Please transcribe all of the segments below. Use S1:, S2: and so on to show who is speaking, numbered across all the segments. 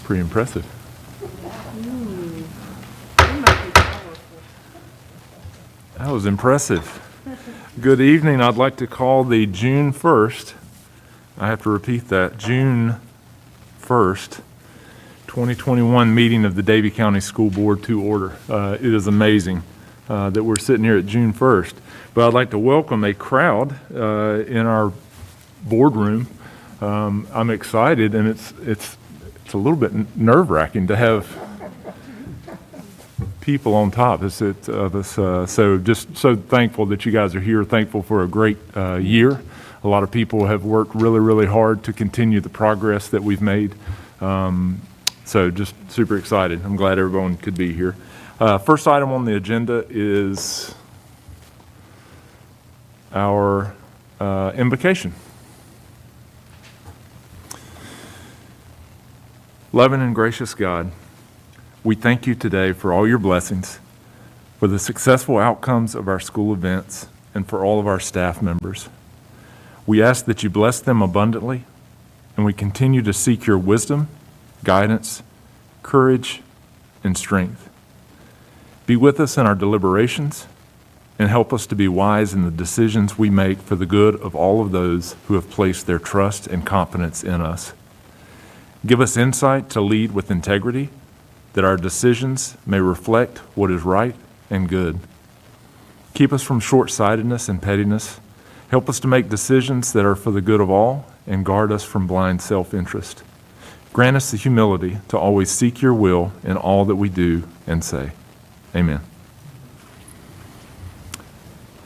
S1: Pretty impressive. That was impressive. Good evening. I'd like to call the June 1st, I have to repeat that, June 1st, 2021 meeting of the Davie County School Board to order. It is amazing that we're sitting here at June 1st. But I'd like to welcome a crowd in our boardroom. I'm excited, and it's a little bit nerve-wracking to have people on top of us. So just so thankful that you guys are here, thankful for a great year. A lot of people have worked really, really hard to continue the progress that we've made. So just super excited. I'm glad everyone could be here. First item on the agenda is our invocation. Loving and gracious God, we thank you today for all your blessings, for the successful outcomes of our school events, and for all of our staff members. We ask that you bless them abundantly, and we continue to seek your wisdom, guidance, courage, and strength. Be with us in our deliberations, and help us to be wise in the decisions we make for the good of all of those who have placed their trust and confidence in us. Give us insight to lead with integrity, that our decisions may reflect what is right and good. Keep us from short-sightedness and pettiness. Help us to make decisions that are for the good of all, and guard us from blind self-interest. Grant us the humility to always seek your will in all that we do and say. Amen.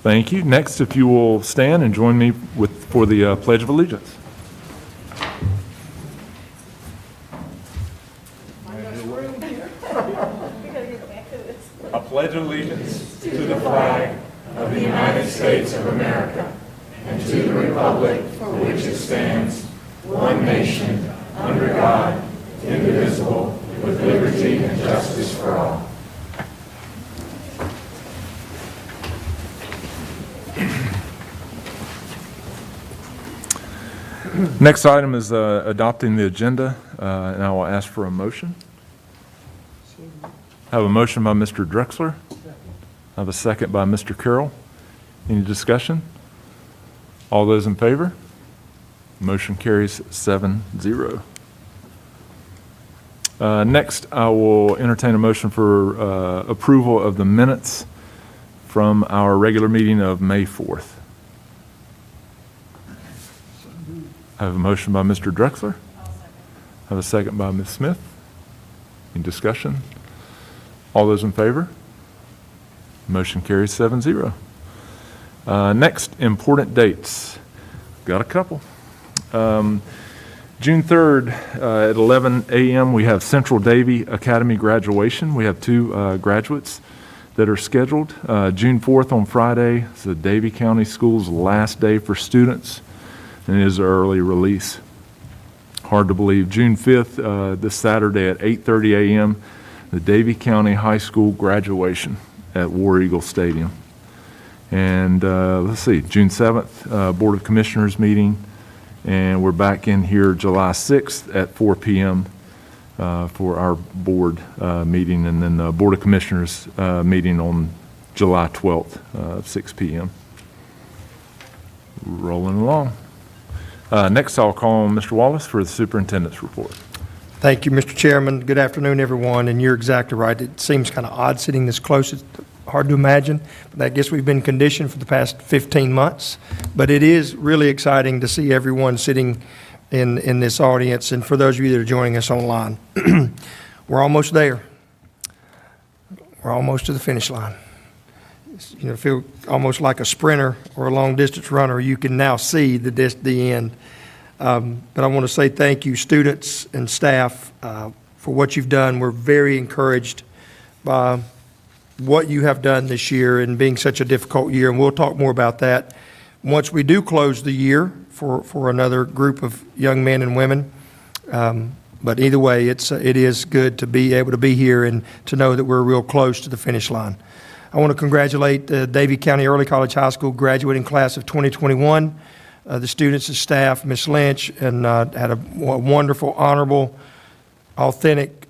S1: Thank you. Next, if you will stand and join me for the Pledge of Allegiance. I pledge allegiance to the flag
S2: of the United States of America and to the republic for which it stands, one nation, under God, indivisible, with liberty and justice for all.
S1: Next item is adopting the agenda, and I will ask for a motion. I have a motion by Mr. Drexler. I have a second by Mr. Carroll. Any discussion? All those in favor? Motion carries 7-0. Next, I will entertain a motion for approval of the minutes from our regular meeting of May 4th. I have a motion by Mr. Drexler. I have a second by Ms. Smith. Any discussion? All those in favor? Motion carries 7-0. Next, important dates. Got a couple. June 3rd at 11 a.m. we have Central Davie Academy graduation. We have two graduates that are scheduled. June 4th on Friday is the Davie County Schools' last day for students, and it is an early release. Hard to believe. June 5th, this Saturday at 8:30 a.m., the Davie County High School graduation at War Eagle Stadium. And let's see, June 7th, Board of Commissioners meeting, and we're back in here July 6th at 4 p.m. For our board meeting, and then the Board of Commissioners meeting on July 12th, 6 p.m. Rolling along. Next, I'll call on Mr. Wallace for the superintendent's report.
S3: Thank you, Mr. Chairman. Good afternoon, everyone. And you're exactly right. It seems kind of odd sitting this close. It's hard to imagine. But I guess we've been conditioned for the past 15 months. But it is really exciting to see everyone sitting in this audience. And for those of you that are joining us online, we're almost there. We're almost to the finish line. You know, feel almost like a sprinter or a long-distance runner. You can now see the end. But I want to say thank you, students and staff, for what you've done. We're very encouraged by what you have done this year and being such a difficult year, and we'll talk more about that once we do close the year for another group of young men and women. But either way, it is good to be able to be here and to know that we're real close to the finish line. I want to congratulate the Davie County Early College High School graduating class of 2021. The students and staff, Ms. Lynch, and had a wonderful, honorable authentic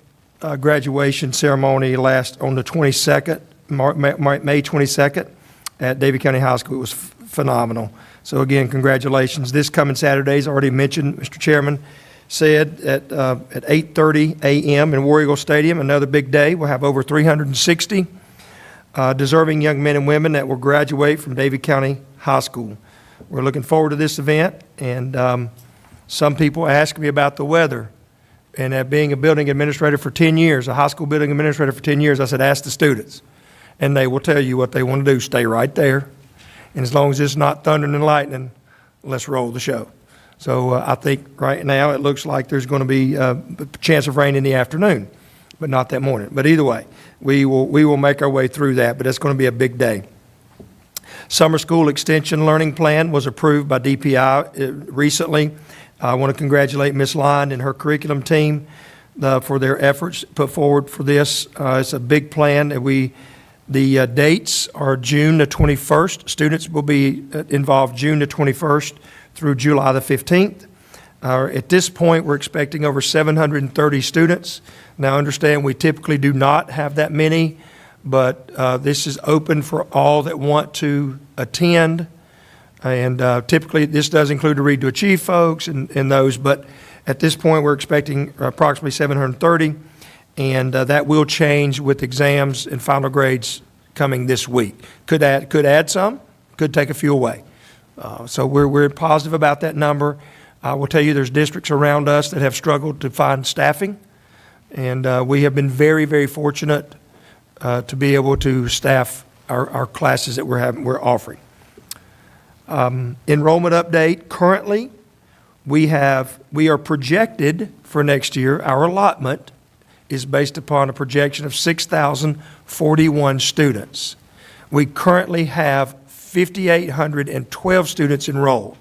S3: graduation ceremony last on the 22nd, May 22nd at Davie County High School. It was phenomenal. So again, congratulations. This coming Saturday, as already mentioned, Mr. Chairman said, at 8:30 a.m. in War Eagle Stadium, another big day. We'll have over 360 deserving young men and women that will graduate from Davie County High School. We're looking forward to this event, and some people ask me about the weather. And being a building administrator for 10 years, a high school building administrator for 10 years, I said, ask the students. And they will tell you what they want to do. Stay right there. And as long as it's not thundering and lightning, let's roll the show. So I think right now it looks like there's going to be a chance of rain in the afternoon, but not that morning. But either way, we will make our way through that, but it's going to be a big day. Summer School Extension Learning Plan was approved by DPI recently. I want to congratulate Ms. Lyon and her curriculum team for their efforts put forward for this. It's a big plan. The dates are June the 21st. Students will be involved June the 21st through July the 15th. At this point, we're expecting over 730 students. Now, understand we typically do not have that many, but this is open for all that want to attend. And typically, this does include the Read to Achieve folks and those, but at this point, we're expecting approximately 730, and that will change with exams and final grades coming this week. Could add some, could take a few away. So we're positive about that number. I will tell you there's districts around us that have struggled to find staffing, and we have been very, very fortunate to be able to staff our classes that we're offering. Enrollment update, currently we are projected for next year, our allotment is based upon a projection of 6,041 students. We currently have 5,812 students enrolled.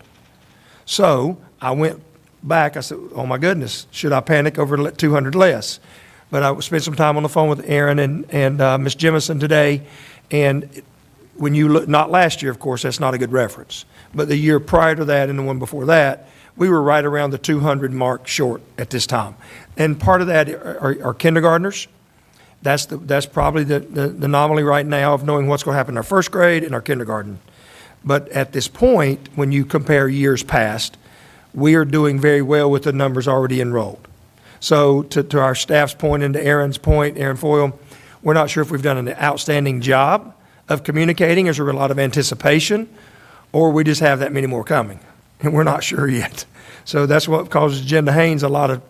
S3: So I went back, I said, oh my goodness, should I panic over 200 less? But I spent some time on the phone with Aaron and Ms. Jemison today, and when you look, not last year, of course, that's not a good reference, but the year prior to that and the one before that, we were right around the 200 mark short at this time. And part of that are kindergartners. That's probably the anomaly right now of knowing what's going to happen in our first grade and our kindergarten. But at this point, when you compare years past, we are doing very well with the numbers already enrolled. So to our staff's point and to Aaron's point, Aaron Foyle, we're not sure if we've done an outstanding job of communicating. Is there a lot of anticipation, or we just have that many more coming? And we're not sure yet. So that's what causes Jen Haynes a lot of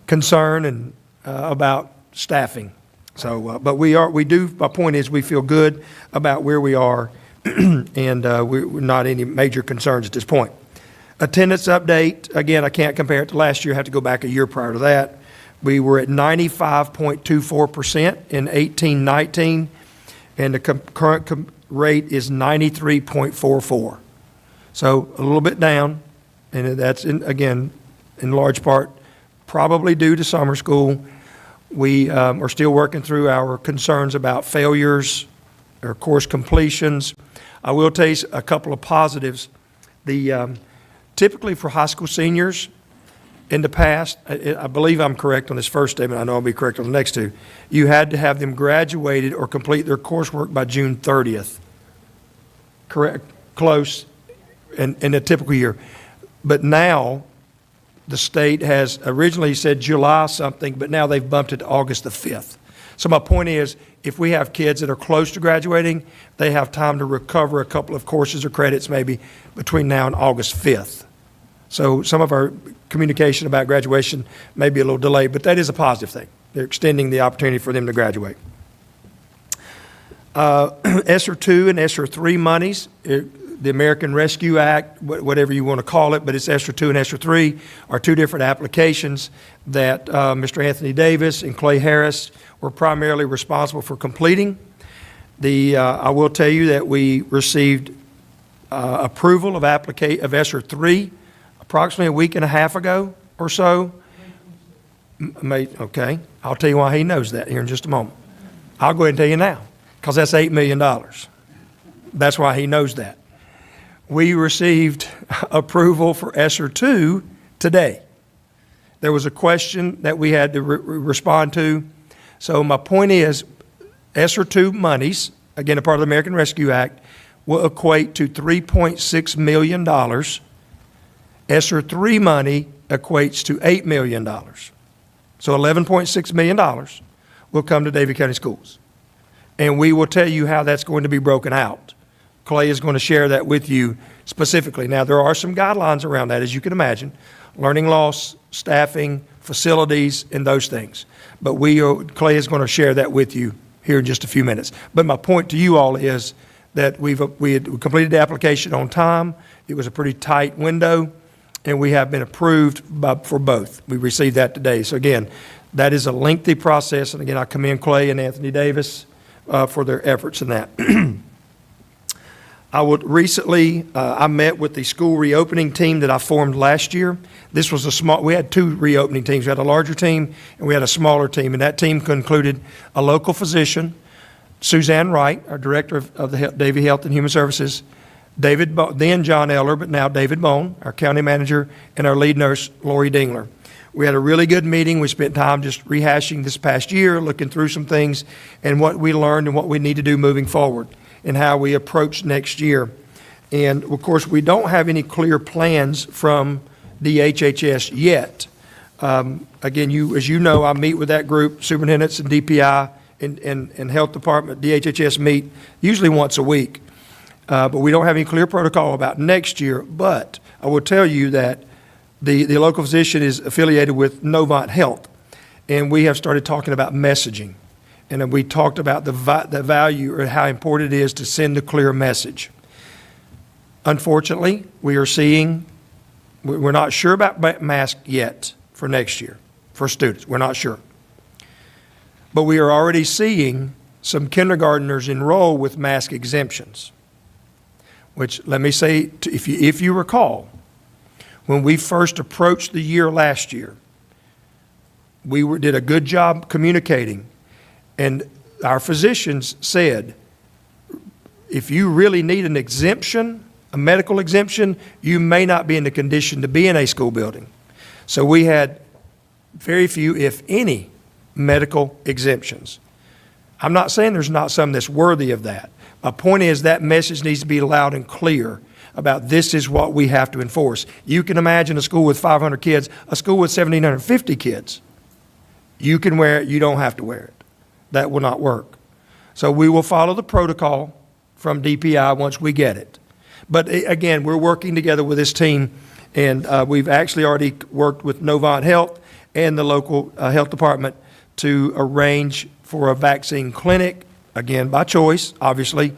S3: concern and about staffing. So, but my point is we feel good about where we are and we're not any major concerns at this point. Attendance update, again, I can't compare it to last year. I have to go back a year prior to that. We were at 95.24% in 18-19, and the current rate is 93.44. So a little bit down, and that's, again, in large part, probably due to summer school. We are still working through our concerns about failures or course completions. I will tell you a couple of positives. Typically for high school seniors, in the past, I believe I'm correct on this first statement, I know I'll be correct on the next two, you had to have them graduated or complete their coursework by June 30th. Correct, close in a typical year. But now, the state has originally said July something, but now they've bumped it to August the 5th. So my point is, if we have kids that are close to graduating, they have time to recover a couple of courses or credits maybe between now and August 5th. So some of our communication about graduation may be a little delayed, but that is a positive thing. They're extending the opportunity for them to graduate. ESSER II and ESSER III monies, the American Rescue Act, whatever you want to call it, but it's ESSER II and ESSER III are two different applications that Mr. Anthony Davis and Clay Harris were primarily responsible for completing. I will tell you that we received approval of ESSER III approximately a week and a half ago or so. Okay, I'll tell you why he knows that here in just a moment. I'll go ahead and tell you now, because that's $8 million. That's why he knows that. We received approval for ESSER II today. There was a question that we had to respond to. So my point is, ESSER II monies, again, a part of the American Rescue Act, will equate to $3.6 million. ESSER III money equates to $8 million. So $11.6 million will come to Davie County Schools. And we will tell you how that's going to be broken out. Clay is going to share that with you specifically. Now, there are some guidelines around that, as you can imagine. Learning loss, staffing, facilities, and those things. But Clay is going to share that with you here in just a few minutes. But my point to you all is that we had completed the application on time. It was a pretty tight window, and we have been approved for both. We received that today. So again, that is a lengthy process. And again, I commend Clay and Anthony Davis for their efforts in that. I met with the school reopening team that I formed last year. This was we had two reopening teams. We had a larger team and we had a smaller team. And that team concluded a local physician, Suzanne Wright, our director of the Davie Health and Human Services, then John Eller, but now David Bone, our county manager, and our lead nurse, Lori Dingler. We had a really good meeting. We spent time just rehashing this past year, looking through some things and what we learned and what we need to do moving forward and how we approach next year. And of course, we don't have any clear plans from DHHS yet. Again, as you know, I meet with that group, superintendents and DPI and health department, DHHS meet usually once a week. But we don't have any clear protocol about next year. But I will tell you that the local physician is affiliated with Novant Health, and we have started talking about messaging. And then we talked about the value or how important it is to send a clear message. Unfortunately, we're not sure about masks yet for next year for students. We're not sure. But we are already seeing some kindergartners enroll with mask exemptions, which, let me say, if you recall, when we first approached the year last year, we did a good job communicating, and our physicians said, if you really need an exemption, a medical exemption, you may not be in the condition to be in a school building. So we had very few, if any, medical exemptions. I'm not saying there's not some that's worthy of that. My point is that message needs to be loud and clear about this is what we have to enforce. You can imagine a school with 500 kids, a school with 1,750 kids. You can wear it, you don't have to wear it. That will not work. So we will follow the protocol from DPI once we get it. But again, we're working together with this team, and we've actually already worked with Novant Health and the local health department to arrange for a vaccine clinic, again, by choice, obviously,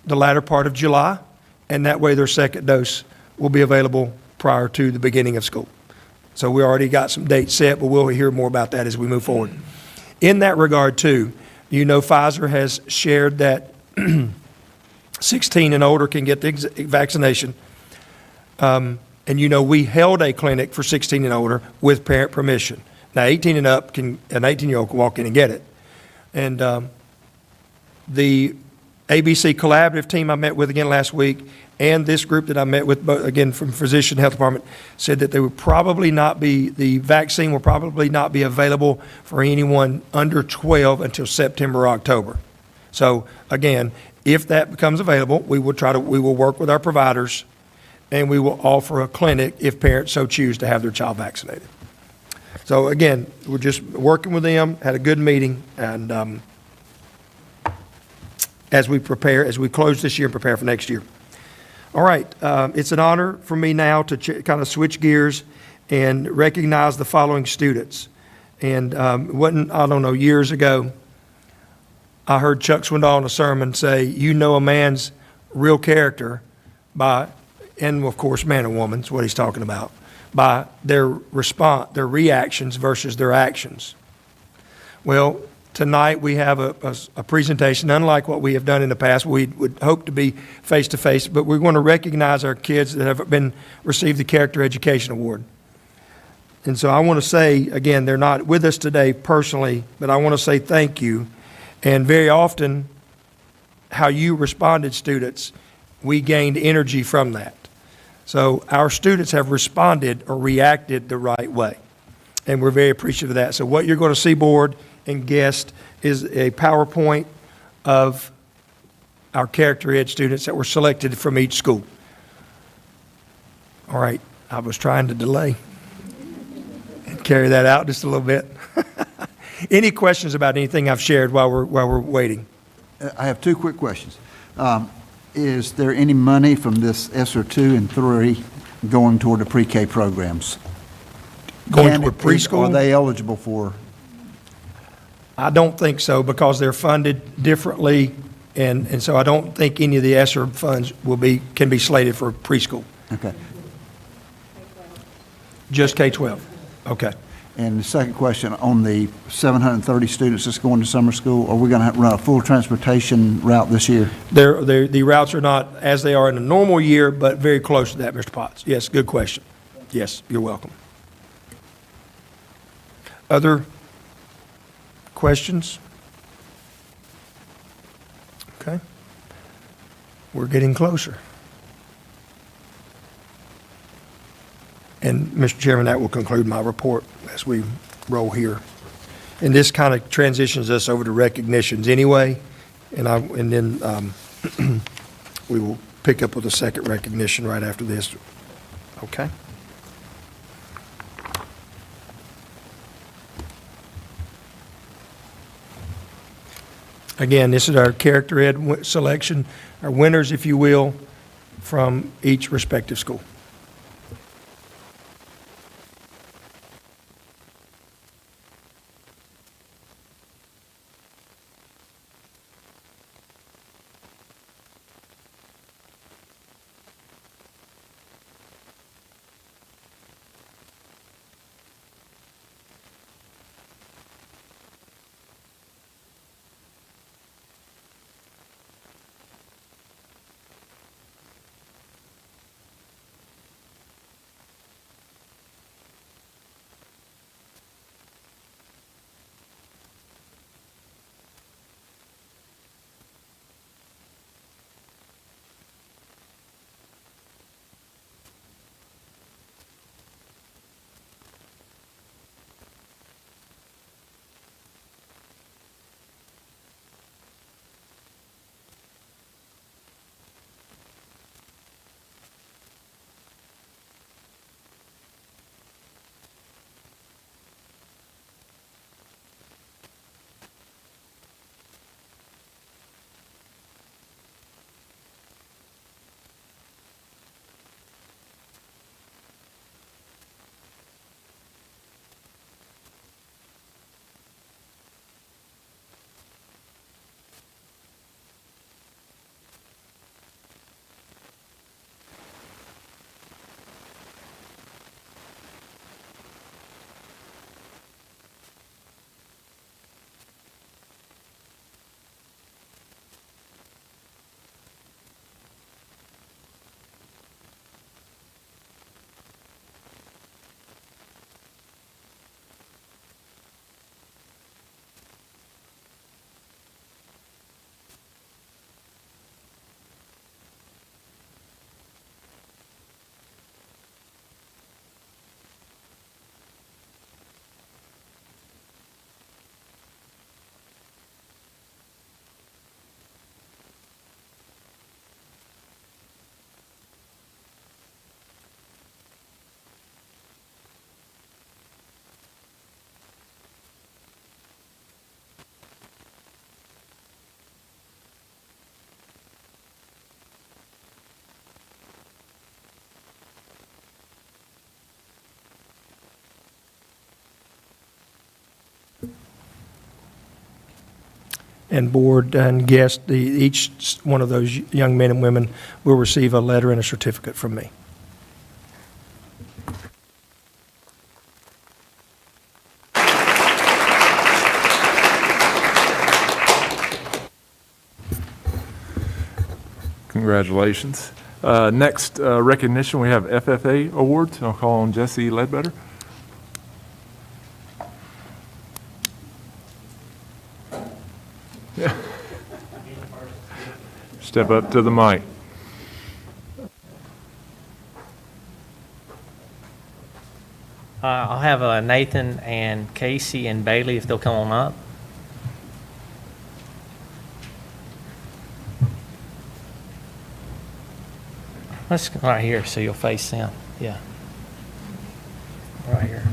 S3: the latter part of July, and that way their second dose will be available prior to the beginning of school. So we already got some dates set, but we'll hear more about that as we move forward. In that regard, too, you know, Pfizer has shared that 16 and older can get the vaccination. And you know, we held a clinic for 16 and older with parent permission. Now, 18 and up, an 18-year-old can walk in and get it. And the ABC Collaborative team I met with again last week, and this group that I met with, again, from Physician Health Department, said that the vaccine will probably not be available for anyone under 12 until September or October. So, again, if that becomes available, we will work with our providers, and we will offer a clinic if parents so choose to have their child vaccinated. So again, we're just working with them, had a good meeting, and as we close this year and prepare for next year. All right, it's an honor for me now to kind of switch gears and recognize the following students. And years ago, I heard Chuck Swindoll in a sermon say, you know a man's real character by, and of course, man and woman is what he's talking about, by their response, their reactions versus their actions. Well, tonight we have a presentation, unlike what we have done in the past. We would hope to be face-to-face, but we're going to recognize our kids that have received the Character Education Award. And so I want to say, again, they're not with us today personally, but I want to say thank you. And very often, how you responded, students, we gained energy from that. So our students have responded or reacted the right way. And we're very appreciative of that. So what you're going to see, board and guest, is a PowerPoint of our character ed students that were selected from each school. All right, I was trying to delay and carry that out just a little bit. Any questions about anything I've shared while we're waiting?
S4: I have two quick questions. Is there any money from this ESSER 2 and 3 going toward the pre-K programs?
S3: Going toward preschool?
S4: Are they eligible for?
S3: I don't think so, because they're funded differently, and so I don't think any of the ESSER funds can be slated for preschool.
S4: Okay.
S3: Just K-12. Okay.
S4: And the second question, on the 730 students that's going to summer school, are we going to run a full transportation route this year?
S3: The routes are not as they are in a normal year, but very close to that, Mr. Potts. Yes, good question. Yes, you're welcome. Other questions? Okay. We're getting closer. And, Mr. Chairman, that will conclude my report as we roll here. And this kind of transitions us over to recognitions anyway, and then we will pick up with a second recognition right after this. Okay? Again, this is our character ed selection, our winners, if you will, from each respective school. And board and guest, each one of those young men and women will receive a letter and a certificate from me.
S1: Congratulations. Next recognition, we have FFA awards. I'll call on Jesse Ledbetter. Step up to the mic.
S5: I'll have Nathan and Casey and Bailey if they'll come on up. Let's go right here so you'll face them. Yeah. Right here.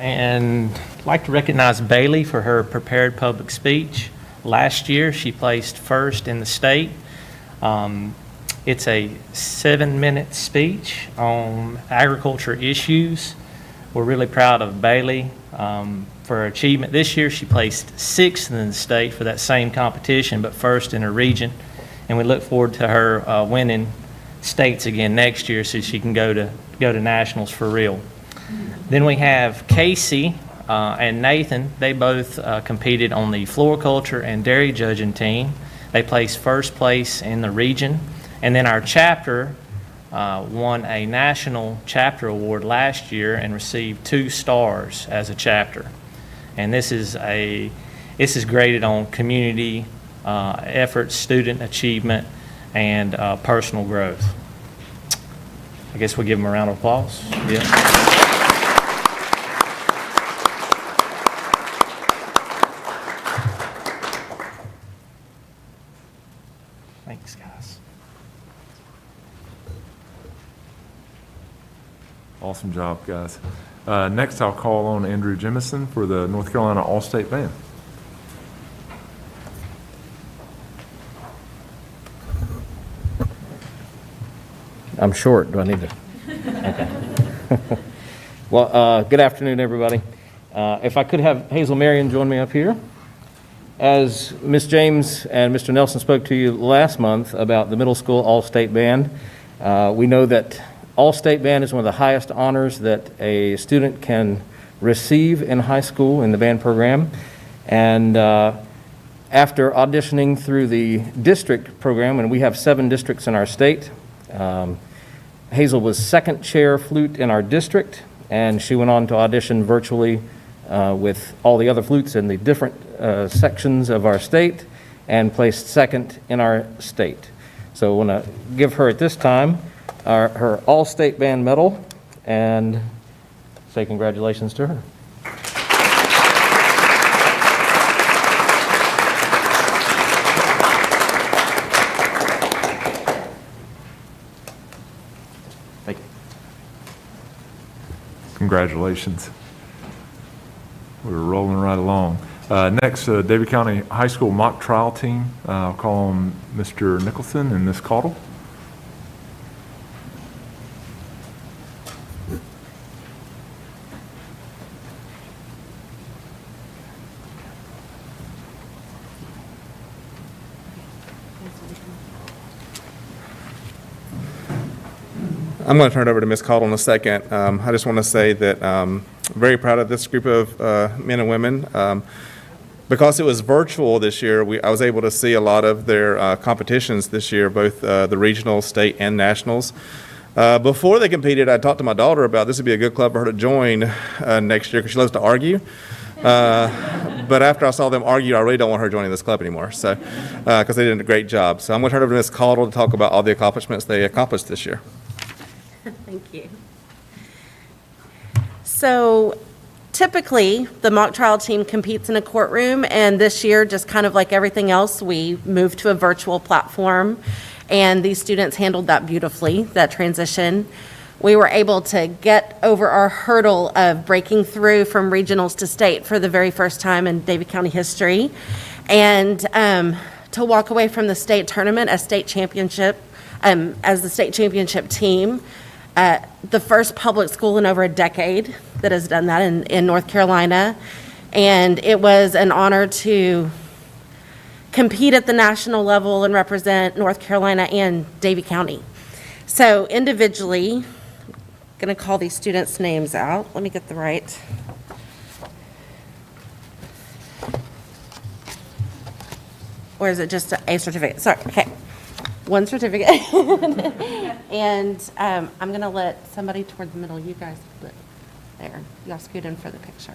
S5: And I'd like to recognize Bailey for her prepared public speech. Last year, she placed first in the state. It's a 7-minute speech on agriculture issues. We're really proud of Bailey for her achievement. This year, she placed 6th in the state for that same competition, but first in her region. And we look forward to her winning states again next year so she can go to nationals for real. Then we have Casey and Nathan. They both competed on the floriculture and dairy judging team. They placed first place in the region. And then our chapter won a national chapter award last year and received 2 stars as a chapter. And this is graded on community efforts, student achievement, and personal growth. I guess we'll give them a round of applause. Yeah. Thanks, guys.
S1: Awesome job, guys. Next, I'll call on Andrew Jemison for the North Carolina All-State Band.
S6: I'm short. Do I need to? Okay. Well, good afternoon, everybody. If I could have Hazel Marion join me up here. As Ms. James and Mr. Nelson spoke to you last month about the middle school All-State Band, we know that All-State Band is one of the highest honors that a student can receive in high school in the band program. And after auditioning through the district program, and we have 7 districts in our state, Hazel was 2nd chair flute in our district, and she went on to audition virtually with all the other flutes in the different sections of our state and placed 2nd in our state. So I want to give her at this time her All-State Band medal and say congratulations to her. Thank you.
S1: Congratulations. We're rolling right along. Next, Davie County High School mock trial team. I'll call on Mr. Nicholson and Ms. Caudle.
S7: I'm going to turn it over to Ms. Caudle in a second. I just want to say that I'm very proud of this group of men and women. Because it was virtual this year, I was able to see a lot of their competitions this year, both the regional, state, and nationals. Before they competed, I talked to my daughter about this would be a good club for her to join next year because she loves to argue. But after I saw them argue, I really don't want her joining this club anymore, so because they did a great job. So I'm going to turn it over to Ms. Caudle to talk about all the accomplishments they accomplished this year.
S8: Thank you. So typically, the mock trial team competes in a courtroom, and this year, just kind of like everything else, we moved to a virtual platform, and these students handled that beautifully, that transition. We were able to get over our hurdle of breaking through from regionals to state for the very first time in Davie County history, and to walk away from the state tournament as state championship, as the state championship team. The first public school in over a decade that has done that in North Carolina. And it was an honor to compete at the national level and represent North Carolina and Davie County. So individually, I'm going to call these students' names out. Let me get the right. or is it just a certificate? Sorry, okay. One certificate. And I'm going to let somebody toward the middle, you guys, hold it there. Y'all scoot in for the picture.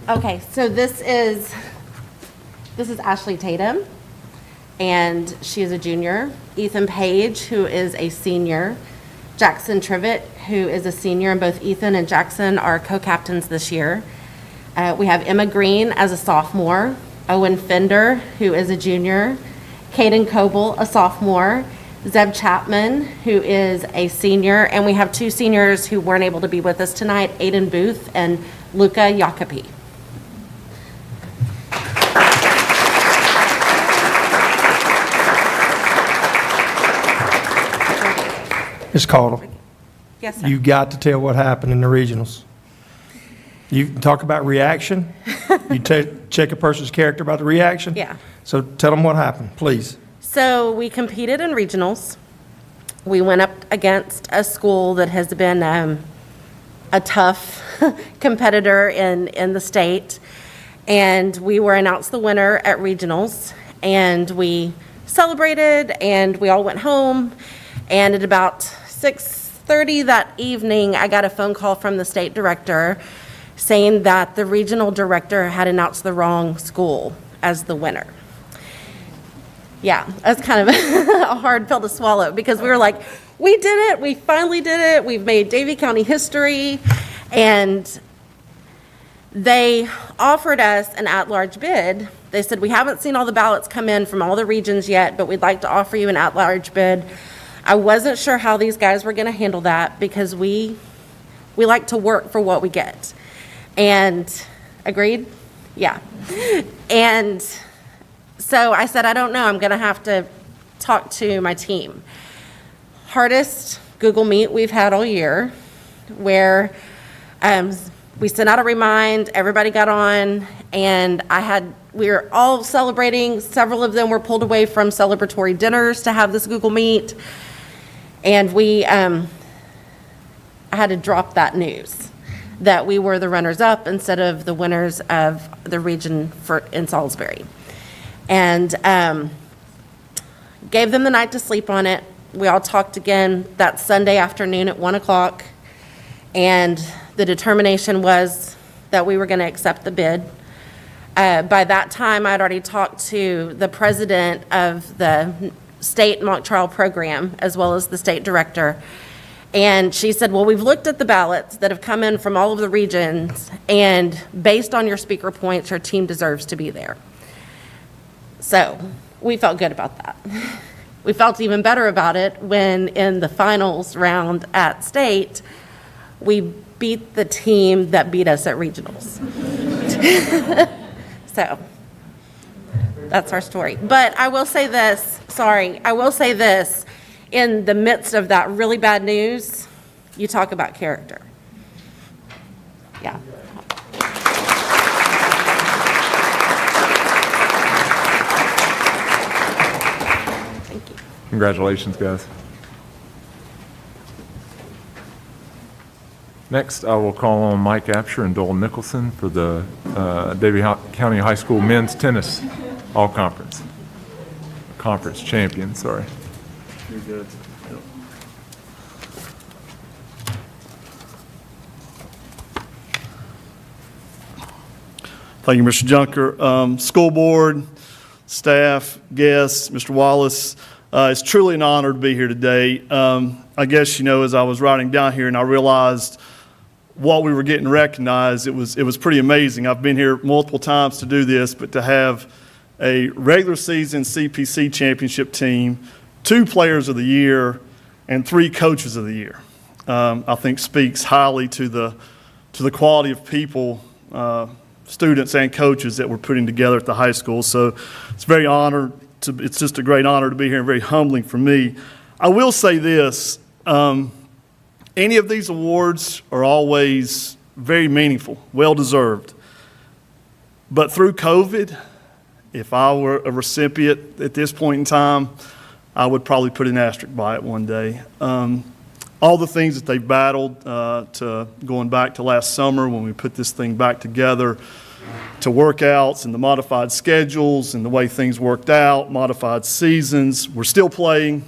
S8: Okay, so this is Ashley Tatum, and she is a junior. Ethan Page, who is a senior. Jackson Trivet, who is a senior, and both Ethan and Jackson are co-captains this year. We have Emma Green as a sophomore, Owen Fender, who is a junior, Caden Coble, a sophomore, Zeb Chapman, who is a senior, and we have 2 seniors who weren't able to be with us tonight, Aiden Booth and Luca Jacopi.
S3: Ms. Caudle,
S8: Yes, sir.
S3: you got to tell what happened in the regionals. You talk about reaction. You check a person's character about the reaction.
S8: Yeah.
S3: So tell them what happened, please.
S8: So we competed in regionals. We went up against a school that has been a tough competitor in the state. And we were announced the winner at regionals. And we celebrated and we all went home. And at about 6:30 that evening, I got a phone call from the state director saying that the regional director had announced the wrong school as the winner. Yeah, that's kind of a hard pill to swallow because we were like, we did it, we finally did it, we've made Davie County history, and they offered us an at-large bid. They said, we haven't seen all the ballots come in from all the regions yet, but we'd like to offer you an at-large bid. I wasn't sure how these guys were gonna handle that because we like to work for what we get. And agreed? Yeah. And so I said, I don't know, I'm gonna have to talk to my team. Hardest Google Meet we've had all year, where we sent out a remind, everybody got on, and we were all celebrating. Several of them were pulled away from celebratory dinners to have this Google Meet. And I had to drop that news, that we were the runners-up instead of the winners of the region in Salisbury. And gave them the night to sleep on it. We all talked again that Sunday afternoon at 1 o'clock, and the determination was that we were going to accept the bid. By that time, I'd already talked to the president of the state mock trial program, as well as the state director. And she said, well, we've looked at the ballots that have come in from all of the regions, and based on your speaker points, your team deserves to be there. So we felt good about that. We felt even better about it when in the finals round at state, we beat the team that beat us at regionals. So that's our story. But I will say this, in the midst of that really bad news, you talk about character. Yeah. Thank you.
S1: Congratulations, guys. Next, I will call on Mike Apsher and Dole Nicholson for the Davie County High School Men's Tennis All-Conference. Conference champion, sorry.
S9: You're good. Thank you, Mr. Junker. School board, staff, guests, Mr. Wallace, it's truly an honor to be here today. I guess, as I was riding down here and I realized what we were getting recognized, it was pretty amazing. I've been here multiple times to do this, but to have a regular season CPC championship team, 2 players of the year, and 3 coaches of the year, I think speaks highly to the quality of people, students and coaches that we're putting together at the high school. So it's just a great honor to be here and very humbling for me. I will say this, any of these awards are always very meaningful, well-deserved. But through COVID, if I were a recipient at this point in time, I would probably put an asterisk by it one day. all the things that they've battled, to going back to last summer when we put this thing back together, to workouts and the modified schedules and the way things worked out, modified seasons. We're still playing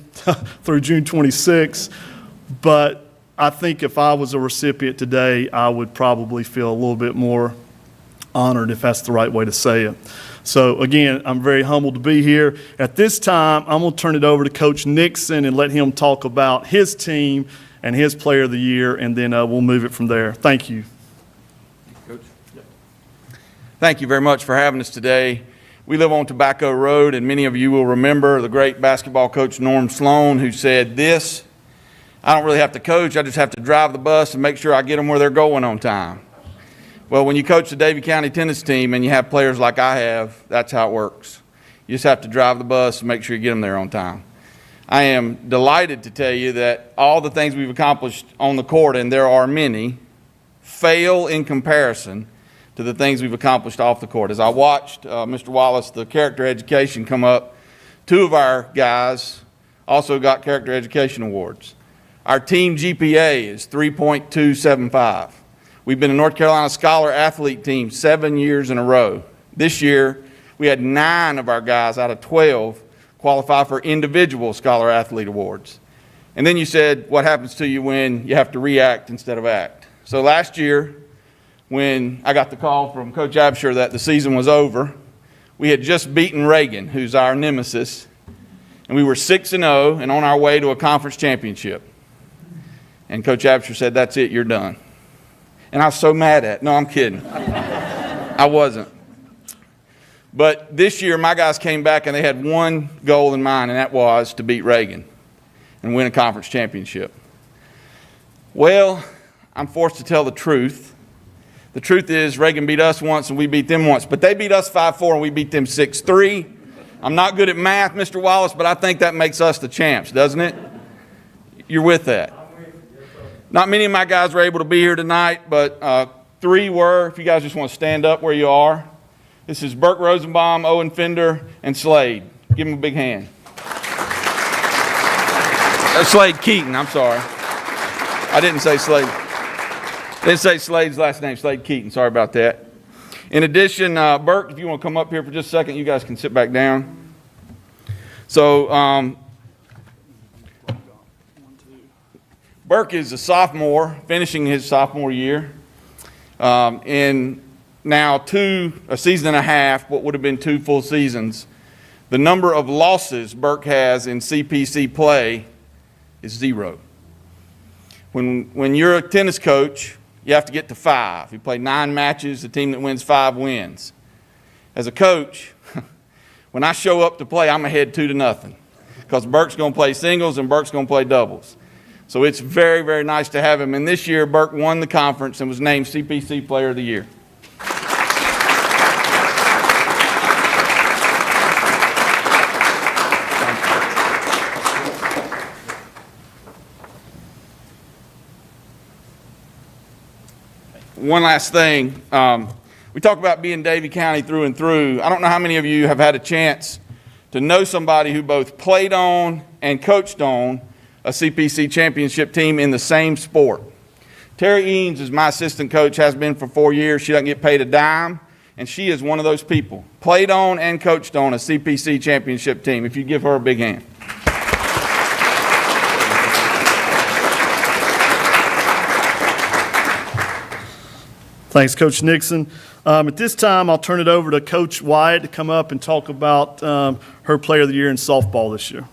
S9: through June 26, but I think if I was a recipient today, I would probably feel a little bit more honored, if that's the right way to say it. So again, I'm very humbled to be here. At this time, I'm going to turn it over to Coach Nixon and let him talk about his team and his player of the year, and then we'll move it from there. Thank you.
S10: Thank you very much for having us today. We live on Tobacco Road, and many of you will remember the great basketball coach Norm Sloan, who said this: I don't really have to coach, I just have to drive the bus and make sure I get them where they're going on time. Well, when you coach the Davie County tennis team and you have players like I have, that's how it works. You just have to drive the bus and make sure you get them there on time. I am delighted to tell you that all the things we've accomplished on the court, and there are many, fail in comparison to the things we've accomplished off the court. As I watched Mr. Wallace, the character education come up, two of our guys also got character education awards. Our team GPA is 3.275. We've been a North Carolina Scholar Athlete team 7 years in a row. This year, we had 9 of our guys out of 12 qualify for individual Scholar Athlete awards. And then you said, what happens to you when you have to react instead of act? So last year, when I got the call from Coach Absher that the season was over, we had just beaten Reagan, who's our nemesis, and we were 6-0 and on our way to a conference championship. And Coach Absher said, that's it, you're done. And I was so mad at it. No, I'm kidding. I wasn't. But this year, my guys came back and they had one goal in mind, and that was to beat Reagan and win a conference championship. Well, I'm forced to tell the truth. The truth is Reagan beat us once and we beat them once, but they beat us 5-4 and we beat them 6-3. I'm not good at math, Mr. Wallace, but I think that makes us the champs, doesn't it? You're with that. Not many of my guys were able to be here tonight, but 3 were. If you guys just want to stand up where you are. This is Burke Rosenbaum, Owen Fender, and Slade. Give them a big hand. Slade Keaton, I'm sorry. I didn't say Slade. Didn't say Slade's last name, Slade Keaton. Sorry about that. In addition, Burke, if you want to come up here for just a second, you guys can sit back down. So, Burke is a sophomore, finishing his sophomore year. In now a season and a half, what would have been 2 full seasons, the number of losses Burke has in CPC play is 0. When you're a tennis coach, you have to get to 5. You play 9 matches, the team that wins 5 wins. As a coach, when I show up to play, I'm ahead 2-0 because Burke's going to play singles and Burke's going to play doubles. So it's very, very nice to have him. And this year, Burke won the conference and was named CPC Player of the Year. One last thing. We talk about being Davie County through and through. I don't know how many of you have had a chance to know somebody who both played on and coached on a CPC championship team in the same sport. Terry Eanes is my assistant coach, has been for 4 years. She doesn't get paid a dime, and she is one of those people. Played on and coached on a CPC championship team. If you give her a big hand.
S9: Thanks, Coach Nixon. At this time, I'll turn it over to Coach Wyatt to come up and talk about her Player of the Year in softball this year.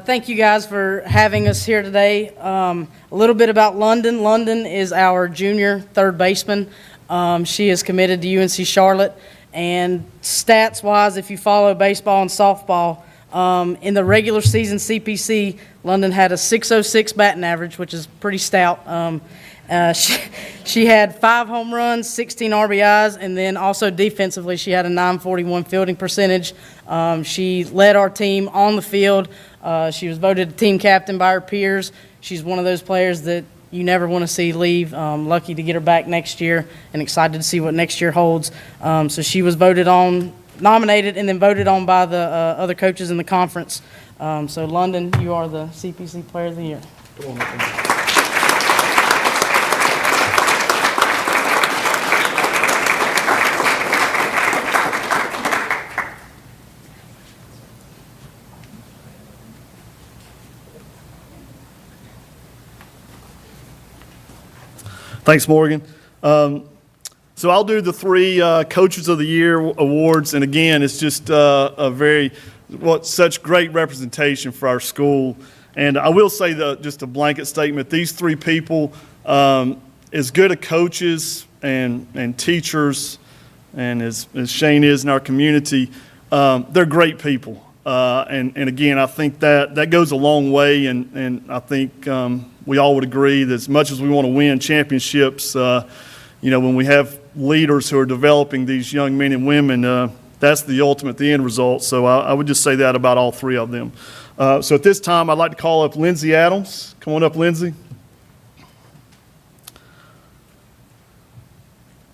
S11: Thank you guys for having us here today. A little bit about London. London is our junior third baseman. She is committed to UNC Charlotte. And stats-wise, if you follow baseball and softball, in the regular season CPC, London had a .606 batting average, which is pretty stout. She had 5 home runs, 16 RBIs, and then also defensively, she had a .941 fielding percentage. She led our team on the field. She was voted team captain by her peers. She's one of those players that you never want to see leave. Lucky to get her back next year and excited to see what next year holds. So she was voted on nominated and then voted on by the other coaches in the conference. So London, you are the CPC Player of the Year.
S9: Thanks, Morgan. So I'll do the three Coaches of the Year awards, and again, it's just such great representation for our school. And I will say just a blanket statement: these three people, as good as coaches and teachers, and as Shane is in our community, they're great people. And again, I think that goes a long way, and I think we all would agree that as much as we want to win championships, when we have leaders who are developing these young men and women, that's the ultimate, the end result. So I would just say that about all three of them. So at this time, I'd like to call up Lindsay Adams. Come on up, Lindsay.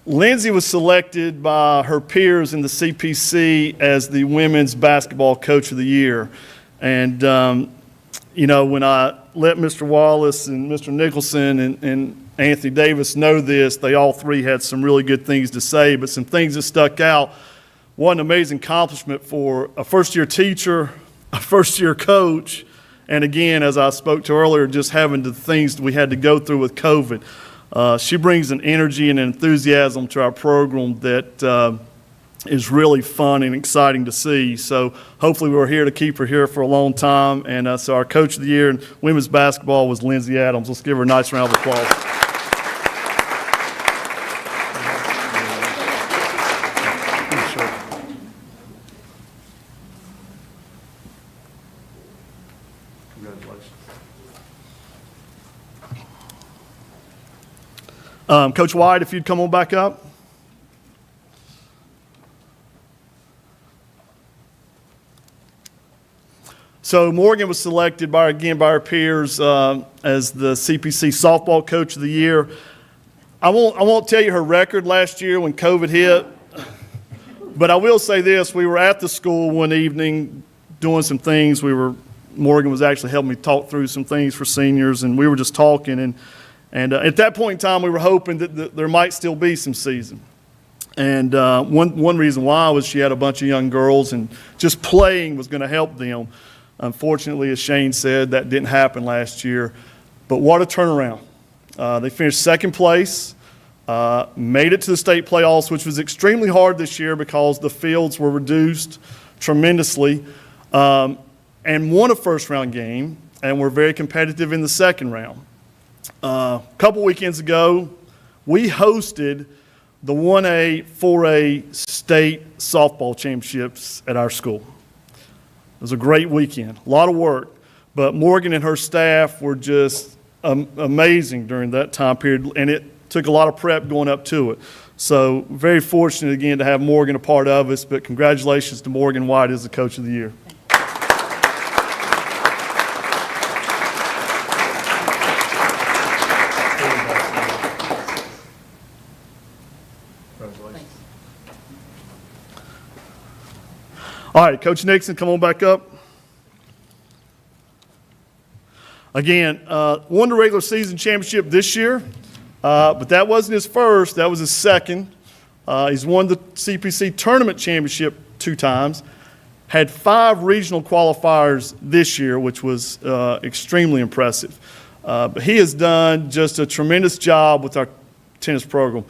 S9: Lindsay was selected by her peers in the CPC as the Women's Basketball Coach of the Year. And, when I let Mr. Wallace and Mr. Nicholson and Anthony Davis know this, they all three had some really good things to say, but some things that stuck out. What an amazing accomplishment for a first-year teacher, a first-year coach, and again, as I spoke to earlier, just having the things we had to go through with COVID. She brings an energy and an enthusiasm to our program that is really fun and exciting to see. So hopefully we're here to keep her here for a long time. And so our Coach of the Year in women's basketball was Lindsay Adams. Let's give her a nice round of applause. Coach White, if you'd come on back up. So Morgan was selected by our peers as the CPC Softball Coach of the Year. I won't tell you her record last year when COVID hit, but I will say this: we were at the school one evening doing some things. Morgan was actually helping me talk through some things for seniors, and we were just talking and at that point in time, we were hoping that there might still be some season. And one reason why was she had a bunch of young girls, and just playing was going to help them. Unfortunately, as Shane said, that didn't happen last year. But what a turnaround. They finished second place, made it to the state playoffs, which was extremely hard this year because the fields were reduced tremendously, and won a first-round game, and were very competitive in the second round. A couple weekends ago, we hosted the 1A, 4A state softball championships at our school. It was a great weekend, a lot of work, but Morgan and her staff were just amazing during that time period, and it took a lot of prep going up to it. So very fortunate again to have Morgan a part of us, but congratulations to Morgan White as the Coach of the Year. All right, Coach Nixon, come on back up. Again, won the regular season championship this year, but that wasn't his first, that was his second. He's won the CPC tournament championship 2 times, had 5 regional qualifiers this year, which was extremely impressive. But he has done just a tremendous job with our tennis program.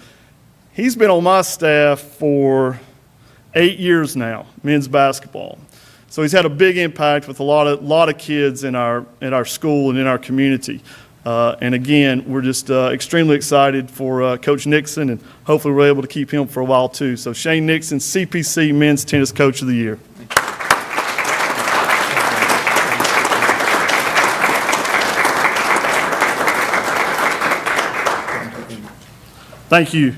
S9: He's been on my staff for 8 years now, men's basketball. So he's had a big impact with a lot of kids in our school and in our community. And again, we're just extremely excited for Coach Nixon, and hopefully we're able to keep him for a while too. So Shane Nixon, CPC Men's Tennis Coach of the Year. Thank you.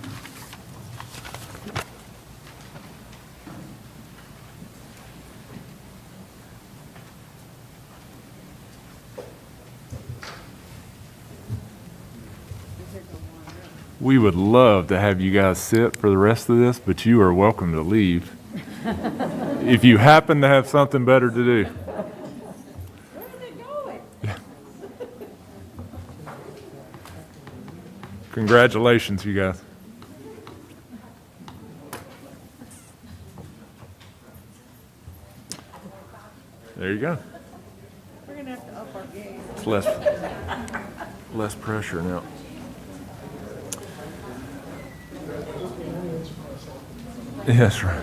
S1: We would love to have you guys sit for the rest of this, but you are welcome to leave. if you happen to have something better to do. Congratulations, you guys. There you go.
S2: We're gonna have to up our game.
S1: It's less pressure now. Yes, right.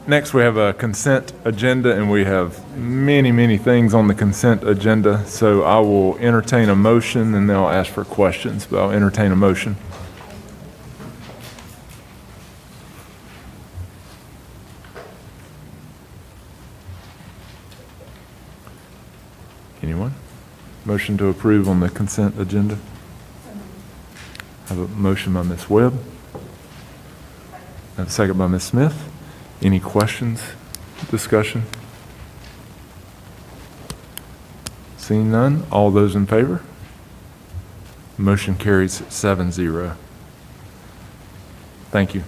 S1: Next, we have a consent agenda, and we have many, many things on the consent agenda. So I will entertain a motion, and then I'll ask for questions, but I'll entertain a motion. Anyone? Motion to approve on the consent agenda? I have a motion by Ms. Webb. I have a second by Ms. Smith. Any questions, discussion? Seeing none, all those in favor? Motion carries 7-0. Thank you.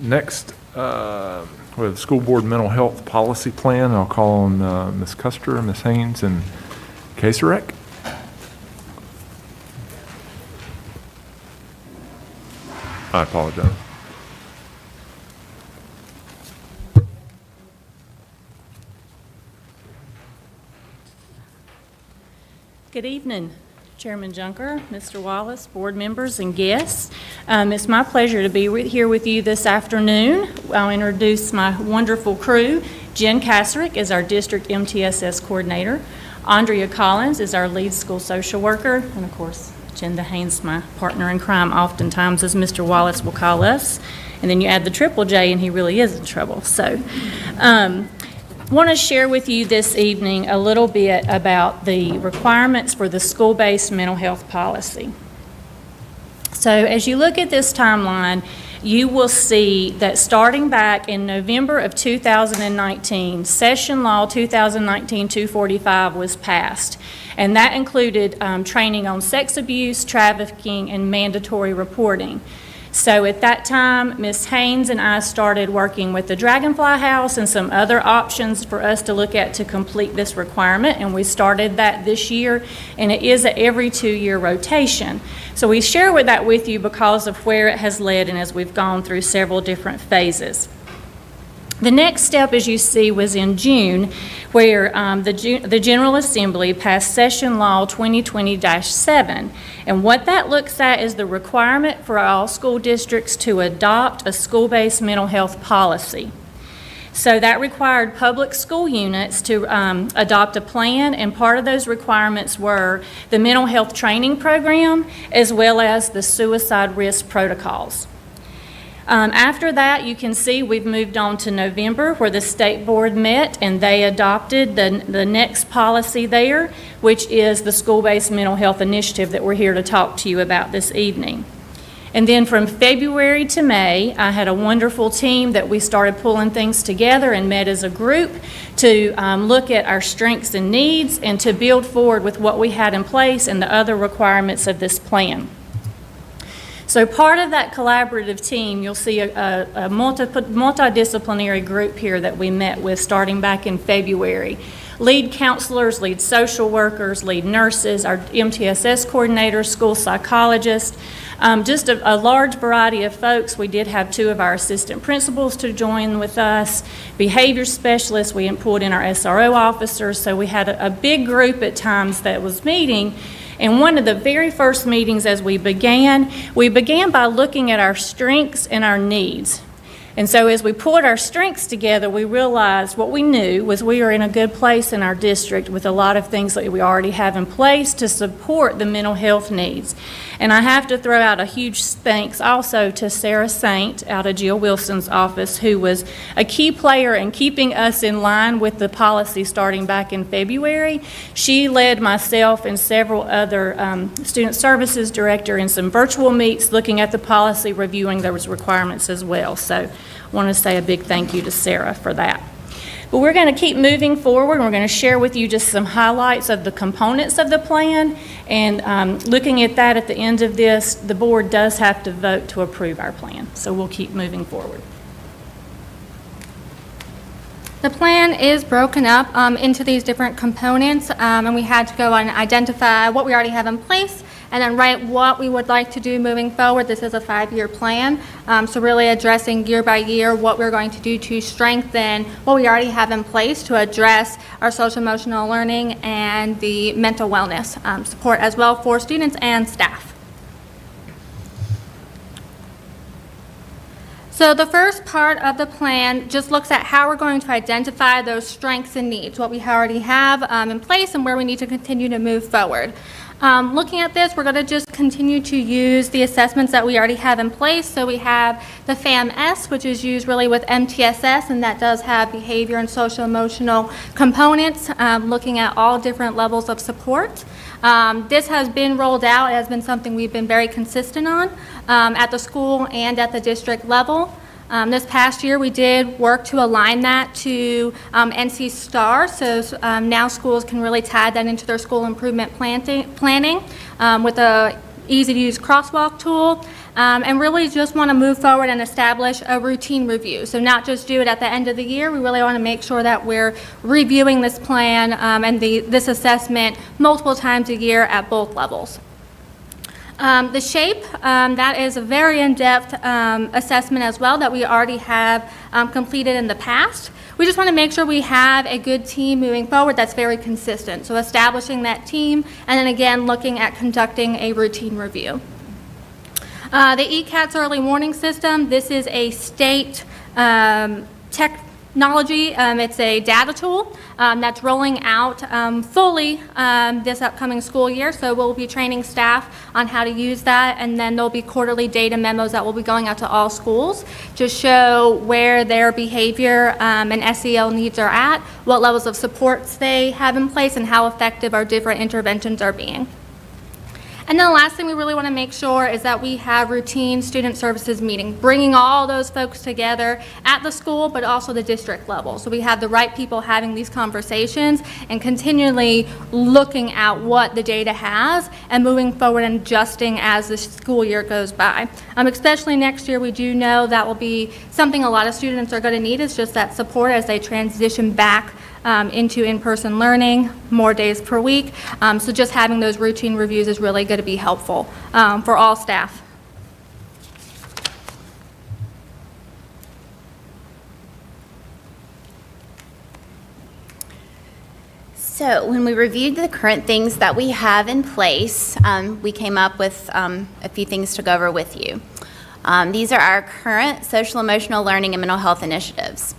S1: Next, we have the School Board Mental Health Policy Plan. I'll call on Ms. Custer, Ms. Haynes, and Kacerek. I apologize.
S12: Good evening, Chairman Junker, Mr. Wallace, board members, and guests. It's my pleasure to be here with you this afternoon. I'll introduce my wonderful crew. Jen Kacerek is our district MTSS coordinator. Andrea Collins is our lead school social worker. And of course, Jenda Haynes, my partner in crime, oftentimes, as Mr. Wallace will call us. And then you add the triple J and he really is in trouble. So, want to share with you this evening a little bit about the requirements for the school-based mental health policy. So as you look at this timeline, you will see that starting back in November of 2019, Session Law 2019-245 was passed, and that included training on sex abuse, trafficking, and mandatory reporting. So at that time, Ms. Haynes and I started working with the Dragonfly House and some other options for us to look at to complete this requirement, and we started that this year, and it is a every 2-year rotation. So we share that with you because of where it has led and as we've gone through several different phases. The next step, as you see, was in June, where the General Assembly passed Session Law 2020-7. And what that looks at is the requirement for all school districts to adopt a school-based mental health policy. So that required public school units to adopt a plan, and part of those requirements were the mental health training program as well as the suicide risk protocols. After that, you can see we've moved on to November, where the state board met and they adopted the next policy there, which is the school-based mental health initiative that we're here to talk to you about this evening. And then from February to May, I had a wonderful team that we started pulling things together and met as a group to look at our strengths and needs and to build forward with what we had in place and the other requirements of this plan. So part of that collaborative team, you'll see a multidisciplinary group here that we met with starting back in February. Lead counselors, lead social workers, lead nurses, our MTSS coordinators, school psychologists, just a large variety of folks. We did have 2 of our assistant principals to join with us, behavior specialists. We pulled in our SRO officers, so we had a big group at times that was meeting. And one of the very first meetings as we began by looking at our strengths and our needs. And so as we pulled our strengths together, we realized what we knew was we are in a good place in our district with a lot of things that we already have in place to support the mental health needs. And I have to throw out a huge thanks also to Sarah Saint out of Jill Wilson's office, who was a key player in keeping us in line with the policy starting back in February. She led myself and several other student services director in some virtual meets looking at the policy, reviewing those requirements as well. So I want to say a big thank you to Sarah for that. But we're going to keep moving forward. We're going to share with you just some highlights of the components of the plan. And looking at that at the end of this, the board does have to vote to approve our plan. So we'll keep moving forward.
S13: The plan is broken up into these different components, and we had to go and identify what we already have in place and then write what we would like to do moving forward. This is a 5-year plan, so really addressing year by year what we're going to do to strengthen what we already have in place to address our social emotional learning and the mental wellness support as well for students and staff. So the first part of the plan just looks at how we're going to identify those strengths and needs, what we already have in place and where we need to continue to move forward. Looking at this, we're going to just continue to use the assessments that we already have in place. So we have the FAMS, which is used really with MTSS, and that does have behavior and social emotional components, looking at all different levels of support. This has been rolled out. It has been something we've been very consistent on at the school and at the district level. This past year, we did work to align that to NC STAR, so now schools can really tie that into their school improvement planning with a easy-to-use crosswalk tool, and really just want to move forward and establish a routine review. So not just do it at the end of the year, we really want to make sure that we're reviewing this plan and this assessment multiple times a year at both levels. The SHAPE, that is a very in-depth assessment as well that we already have completed in the past. We just want to make sure we have a good team moving forward that's very consistent. So establishing that team and then again looking at conducting a routine review. The ECATS early warning system, this is a state technology. It's a data tool that's rolling out fully this upcoming school year. So we'll be training staff on how to use that, and then there'll be quarterly data memos that will be going out to all schools to show where their behavior and SEL needs are at, what levels of supports they have in place, and how effective our different interventions are being. And then the last thing we really want to make sure is that we have routine student services meeting, bringing all those folks together at the school, but also the district level. So we have the right people having these conversations and continually looking at what the data has and moving forward and adjusting as the school year goes by. Especially next year, we do know that will be something a lot of students are going to need, is just that support as they transition back into in-person learning, more days per week. So just having those routine reviews is really going to be helpful for all staff.
S14: So when we reviewed the current things that we have in place, we came up with a few things to go over with you. These are our current social emotional learning and mental health initiatives.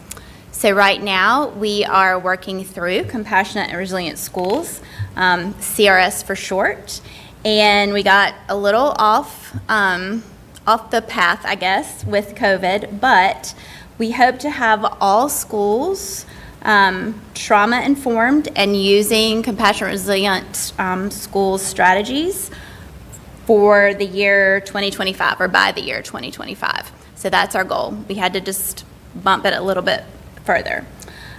S14: So right now, we are working through Compassionate and Resilient Schools, CRS for short, and we got a little off the path, I guess, with COVID, but we hope to have all schools trauma-informed and using Compassionate Resilient Schools strategies for the year 2025, or by the year 2025. So that's our goal. We had to just bump it a little bit further.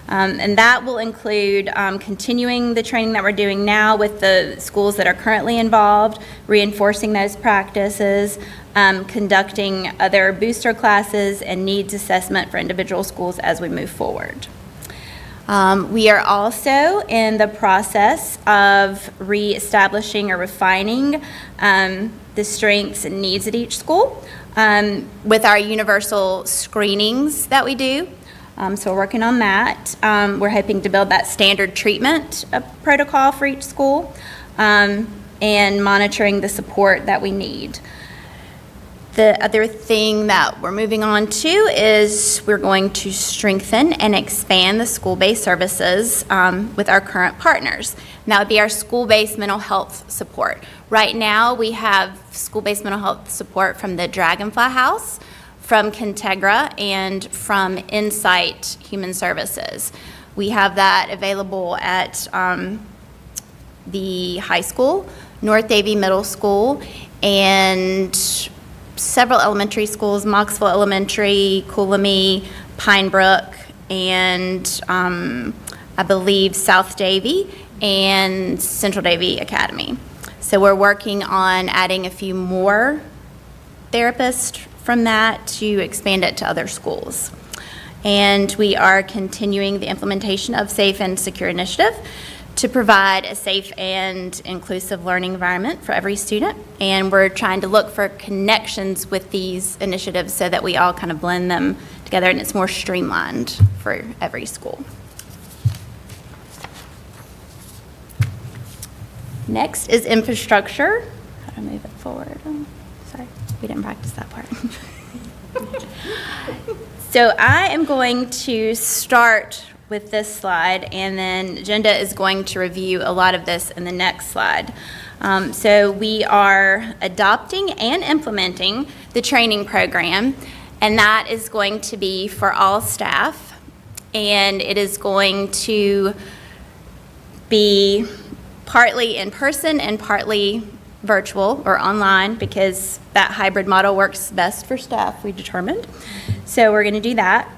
S14: And that will include continuing the training that we're doing now with the schools that are currently involved, reinforcing those practices, conducting other booster classes and needs assessment for individual schools as we move forward. We are also in the process of reestablishing or refining the strengths and needs at each school with our universal screenings that we do. So we're working on that. We're hoping to build that standard treatment protocol for each school and monitoring the support that we need. The other thing that we're moving on to is we're going to strengthen and expand the school-based services with our current partners. And that would be our school-based mental health support. Right now, we have school-based mental health support from the Dragonfly House, from Contegra, and from Insight Human Services. We have that available at the high school, North Davie Middle School, and several elementary schools, Moxville Elementary, Coolamy, Pine Brook, and I believe South Davie and Central Davie Academy. So we're working on adding a few more therapists from that to expand it to other schools. And we are continuing the implementation of Safe and Secure Initiative to provide a safe and inclusive learning environment for every student. And we're trying to look for connections with these initiatives so that we all kind of blend them together and it's more streamlined for every school. Next is infrastructure. How do I move it forward? Oh, sorry, we didn't practice that part. So I am going to start with this slide, and then Jenda is going to review a lot of this in the next slide. So we are adopting and implementing the training program, and that is going to be for all staff, and it is going to be partly in person and partly virtual or online, because that hybrid model works best for staff, we determined. So we're going to do that.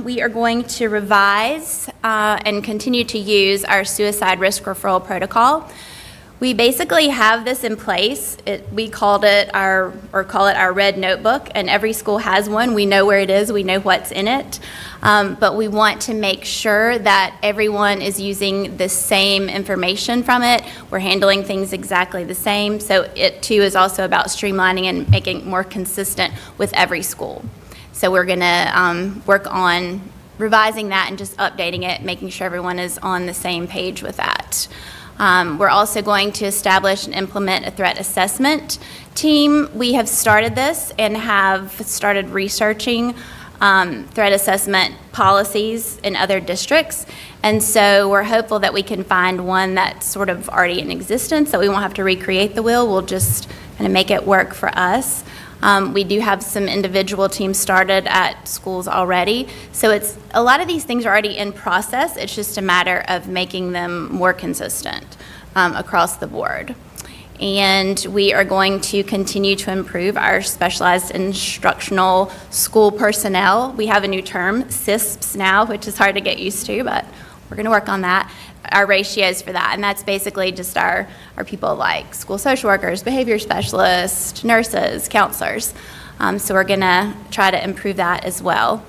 S14: We are going to revise and continue to use our suicide risk referral protocol. We basically have this in place. We call it our red notebook, and every school has one. We know where it is, we know what's in it, but we want to make sure that everyone is using the same information from it. We're handling things exactly the same, so it too is also about streamlining and making it more consistent with every school. So we're going to work on revising that and just updating it, making sure everyone is on the same page with that. We're also going to establish and implement a threat assessment team. We have started this and have started researching threat assessment policies in other districts. And so we're hopeful that we can find one that's sort of already in existence, that we won't have to recreate the wheel. We'll just kind of make it work for us. We do have some individual teams started at schools already. So it's a lot of these things are already in process. It's just a matter of making them more consistent across the board. And we are going to continue to improve our specialized instructional school personnel. We have a new term, CISPs now, which is hard to get used to, but we're going to work on that. Our ratios for that, and that's basically just our people like school social workers, behavior specialists, nurses, counselors. So we're going to try to improve that as well.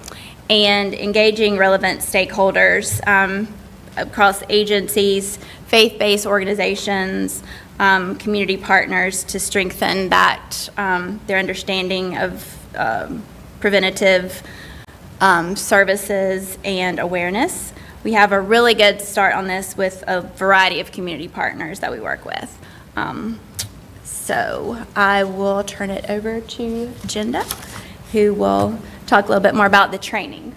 S14: And engaging relevant stakeholders across agencies, faith-based organizations, community partners to strengthen that, their understanding of preventative services and awareness. We have a really good start on this with a variety of community partners that we work with. So I will turn it over to Jenda, who will talk a little bit more about the training.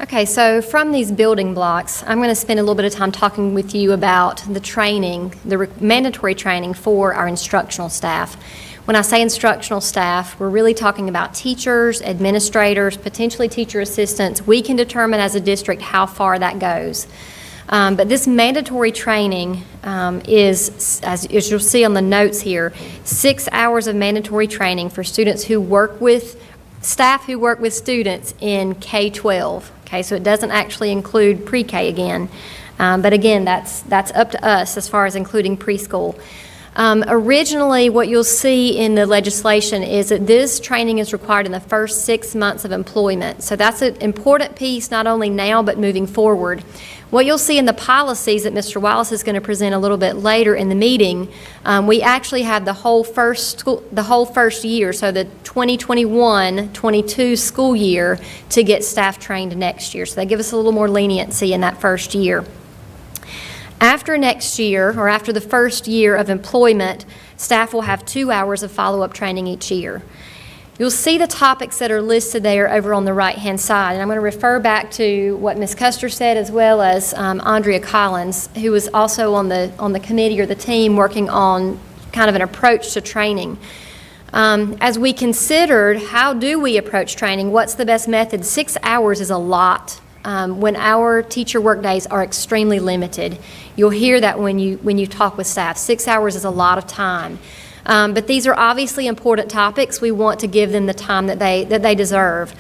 S15: Okay, so from these building blocks, I'm going to spend a little bit of time talking with you about the training, the mandatory training for our instructional staff. When I say instructional staff, we're really talking about teachers, administrators, potentially teacher assistants. We can determine as a district how far that goes. But this mandatory training is, as you'll see on the notes here, 6 hours of mandatory training for students who work with, staff who work with students in K-12. Okay, so it doesn't actually include pre-K again. But again, that's up to us as far as including preschool. Originally, what you'll see in the legislation is that this training is required in the first 6 months of employment. So that's an important piece, not only now, but moving forward. What you'll see in the policies that Mr. Wallace is going to present a little bit later in the meeting, we actually have the whole first year, so the 2021-22 school year, to get staff trained next year. So they give us a little more leniency in that first year. After next year, or after the first year of employment, staff will have 2 hours of follow-up training each year. You'll see the topics that are listed there over on the right-hand side, and I'm going to refer back to what Ms. Custer said, as well as Andrea Collins, who was also on the committee or the team working on kind of an approach to training. As we considered, how do we approach training? What's the best method? 6 hours is a lot. When our teacher work days are extremely limited. You'll hear that when you talk with staff. 6 hours is a lot of time. But these are obviously important topics. We want to give them the time that they deserve.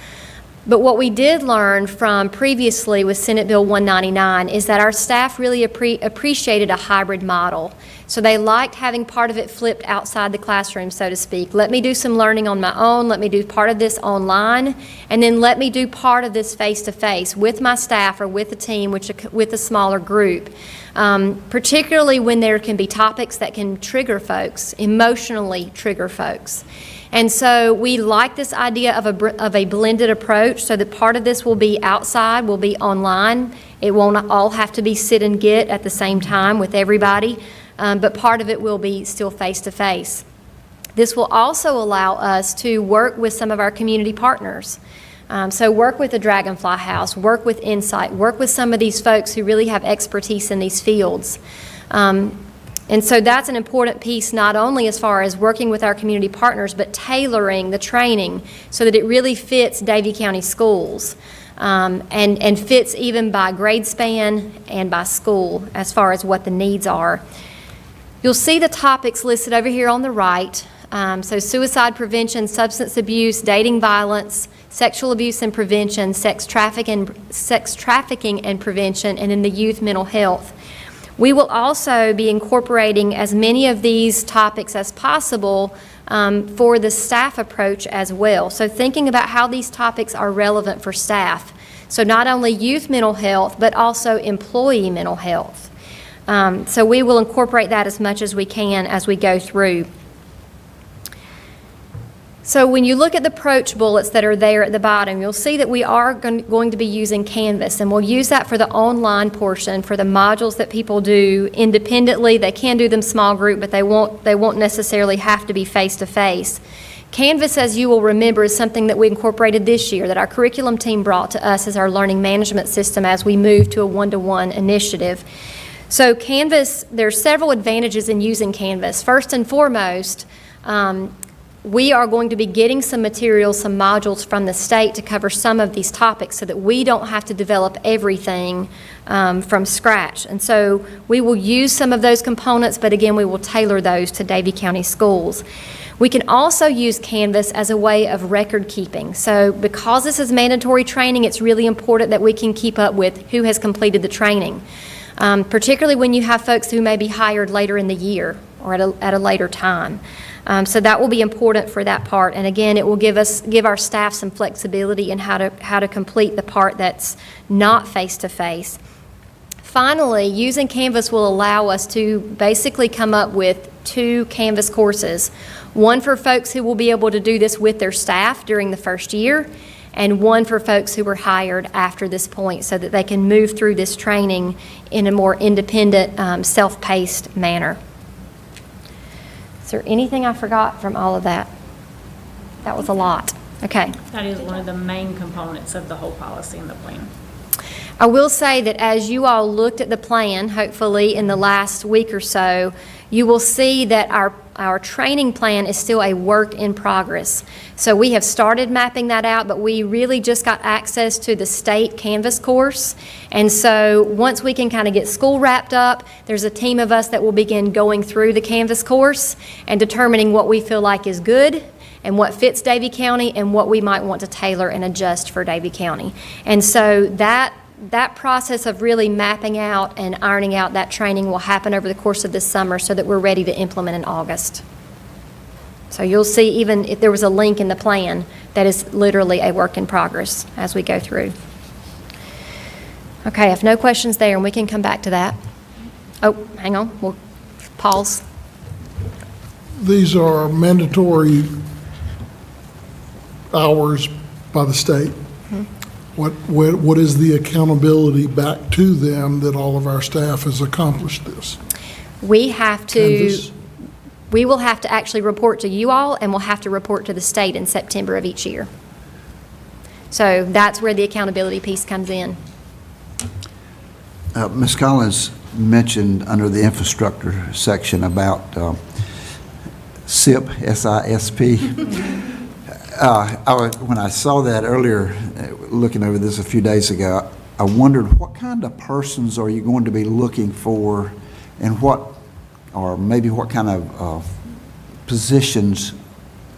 S15: But what we did learn from previously with Senate Bill 199 is that our staff really appreciated a hybrid model. So they liked having part of it flipped outside the classroom, so to speak. Let me do some learning on my own, let me do part of this online, and then let me do part of this face-to-face with my staff or with a team, with a smaller group. Particularly when there can be topics that can trigger folks, emotionally trigger folks. And so we like this idea of a blended approach, so that part of this will be outside, will be online. It won't all have to be sit and get at the same time with everybody, but part of it will be still face-to-face. This will also allow us to work with some of our community partners. So work with the Dragonfly House, work with Insight, work with some of these folks who really have expertise in these fields. And so that's an important piece, not only as far as working with our community partners, but tailoring the training so that it really fits Davie County schools, and fits even by grade span and by school as far as what the needs are. You'll see the topics listed over here on the right. So suicide prevention, substance abuse, dating violence, sexual abuse and prevention, sex trafficking and prevention, and then the youth mental health. We will also be incorporating as many of these topics as possible for the staff approach as well. So thinking about how these topics are relevant for staff. So not only youth mental health, but also employee mental health. So we will incorporate that as much as we can as we go through. So when you look at the approach bullets that are there at the bottom, you'll see that we are going to be using Canvas, and we'll use that for the online portion, for the modules that people do independently. They can do them small group, but they won't necessarily have to be face-to-face. Canvas, as you will remember, is something that we incorporated this year, that our curriculum team brought to us as our learning management system as we move to a one-to-one initiative. So Canvas, there are several advantages in using Canvas. First and foremost, we are going to be getting some materials, some modules from the state to cover some of these topics so that we don't have to develop everything from scratch. And so we will use some of those components, but again, we will tailor those to Davie County schools. We can also use Canvas as a way of record keeping. So because this is mandatory training, it's really important that we can keep up with who has completed the training, particularly when you have folks who may be hired later in the year or at a later time. So that will be important for that part. And again, it will give our staff some flexibility in how to complete the part that's not face-to-face. Finally, using Canvas will allow us to basically come up with 2 Canvas courses. One for folks who will be able to do this with their staff during the first year, and one for folks who were hired after this point so that they can move through this training in a more independent, self-paced manner. Is there anything I forgot from all of that? That was a lot. Okay.
S12: That is one of the main components of the whole policy and the plan.
S15: I will say that as you all looked at the plan, hopefully in the last week or so, you will see that our training plan is still a work in progress. So we have started mapping that out, but we really just got access to the state Canvas course. And so once we can kind of get school wrapped up, there's a team of us that will begin going through the Canvas course and determining what we feel like is good and what fits Davie County and what we might want to tailor and adjust for Davie County. And so that process of really mapping out and ironing out that training will happen over the course of this summer so that we're ready to implement in August. So you'll see, even if there was a link in the plan, that is literally a work in progress as we go through. Okay, if no questions there, and we can come back to that. Oh, hang on, we'll pause.
S16: These are mandatory hours by the state. What is the accountability back to them that all of our staff has accomplished this?
S15: We will have to actually report to you all, and we'll have to report to the state in September of each year. So that's where the accountability piece comes in.
S4: Ms. Collins mentioned under the infrastructure section about SIP, S-I-S-P. When I saw that earlier, looking over this a few days ago, I wondered what kind of persons are you going to be looking for, and maybe what kind of positions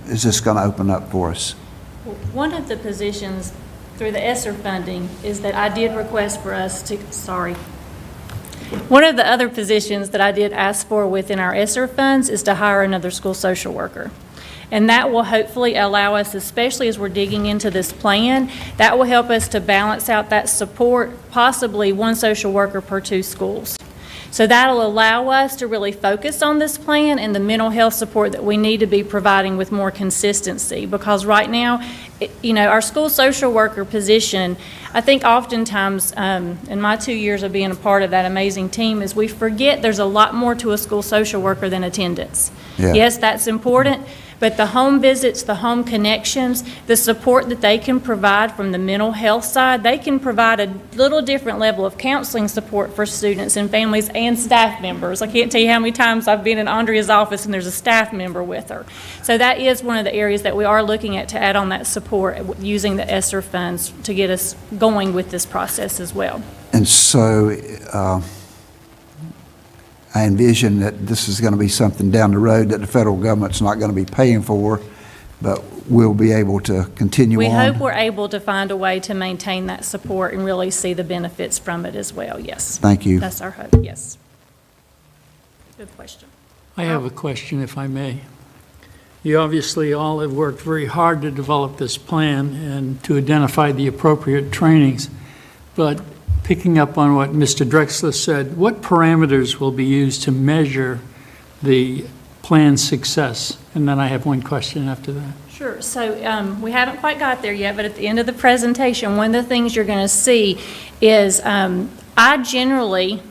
S4: is this going to open up for us?
S12: One of the positions through the ESSER funding is that I did request for us to, one of the other positions that I did ask for within our ESSER funds is to hire another school social worker. And that will hopefully allow us, especially as we're digging into this plan, that will help us to balance out that support, possibly one social worker per 2 schools. So that'll allow us to really focus on this plan and the mental health support that we need to be providing with more consistency. Because right now, our school social worker position, I think oftentimes, in my 2 years of being a part of that amazing team, is we forget there's a lot more to a school social worker than attendance.
S4: Yeah.
S12: Yes, that's important, but the home visits, the home connections, the support that they can provide from the mental health side, they can provide a little different level of counseling support for students and families and staff members. I can't tell you how many times I've been in Andrea's office and there's a staff member with her. So that is one of the areas that we are looking at to add on that support using the ESSER funds to get us going with this process as well.
S4: And so I envision that this is going to be something down the road that the federal government's not going to be paying for, but we'll be able to continue on.
S12: We hope we're able to find a way to maintain that support and really see the benefits from it as well, yes.
S4: Thank you.
S12: That's our hope, yes. Good question.
S17: I have a question, if I may. You obviously all have worked very hard to develop this plan and to identify the appropriate trainings, but picking up on what Mr. Drexler said, what parameters will be used to measure the plan's success? And then I have one question after that.
S12: Sure. So we haven't quite got there yet, but at the end of the presentation, one of the things you're going to see is I generally,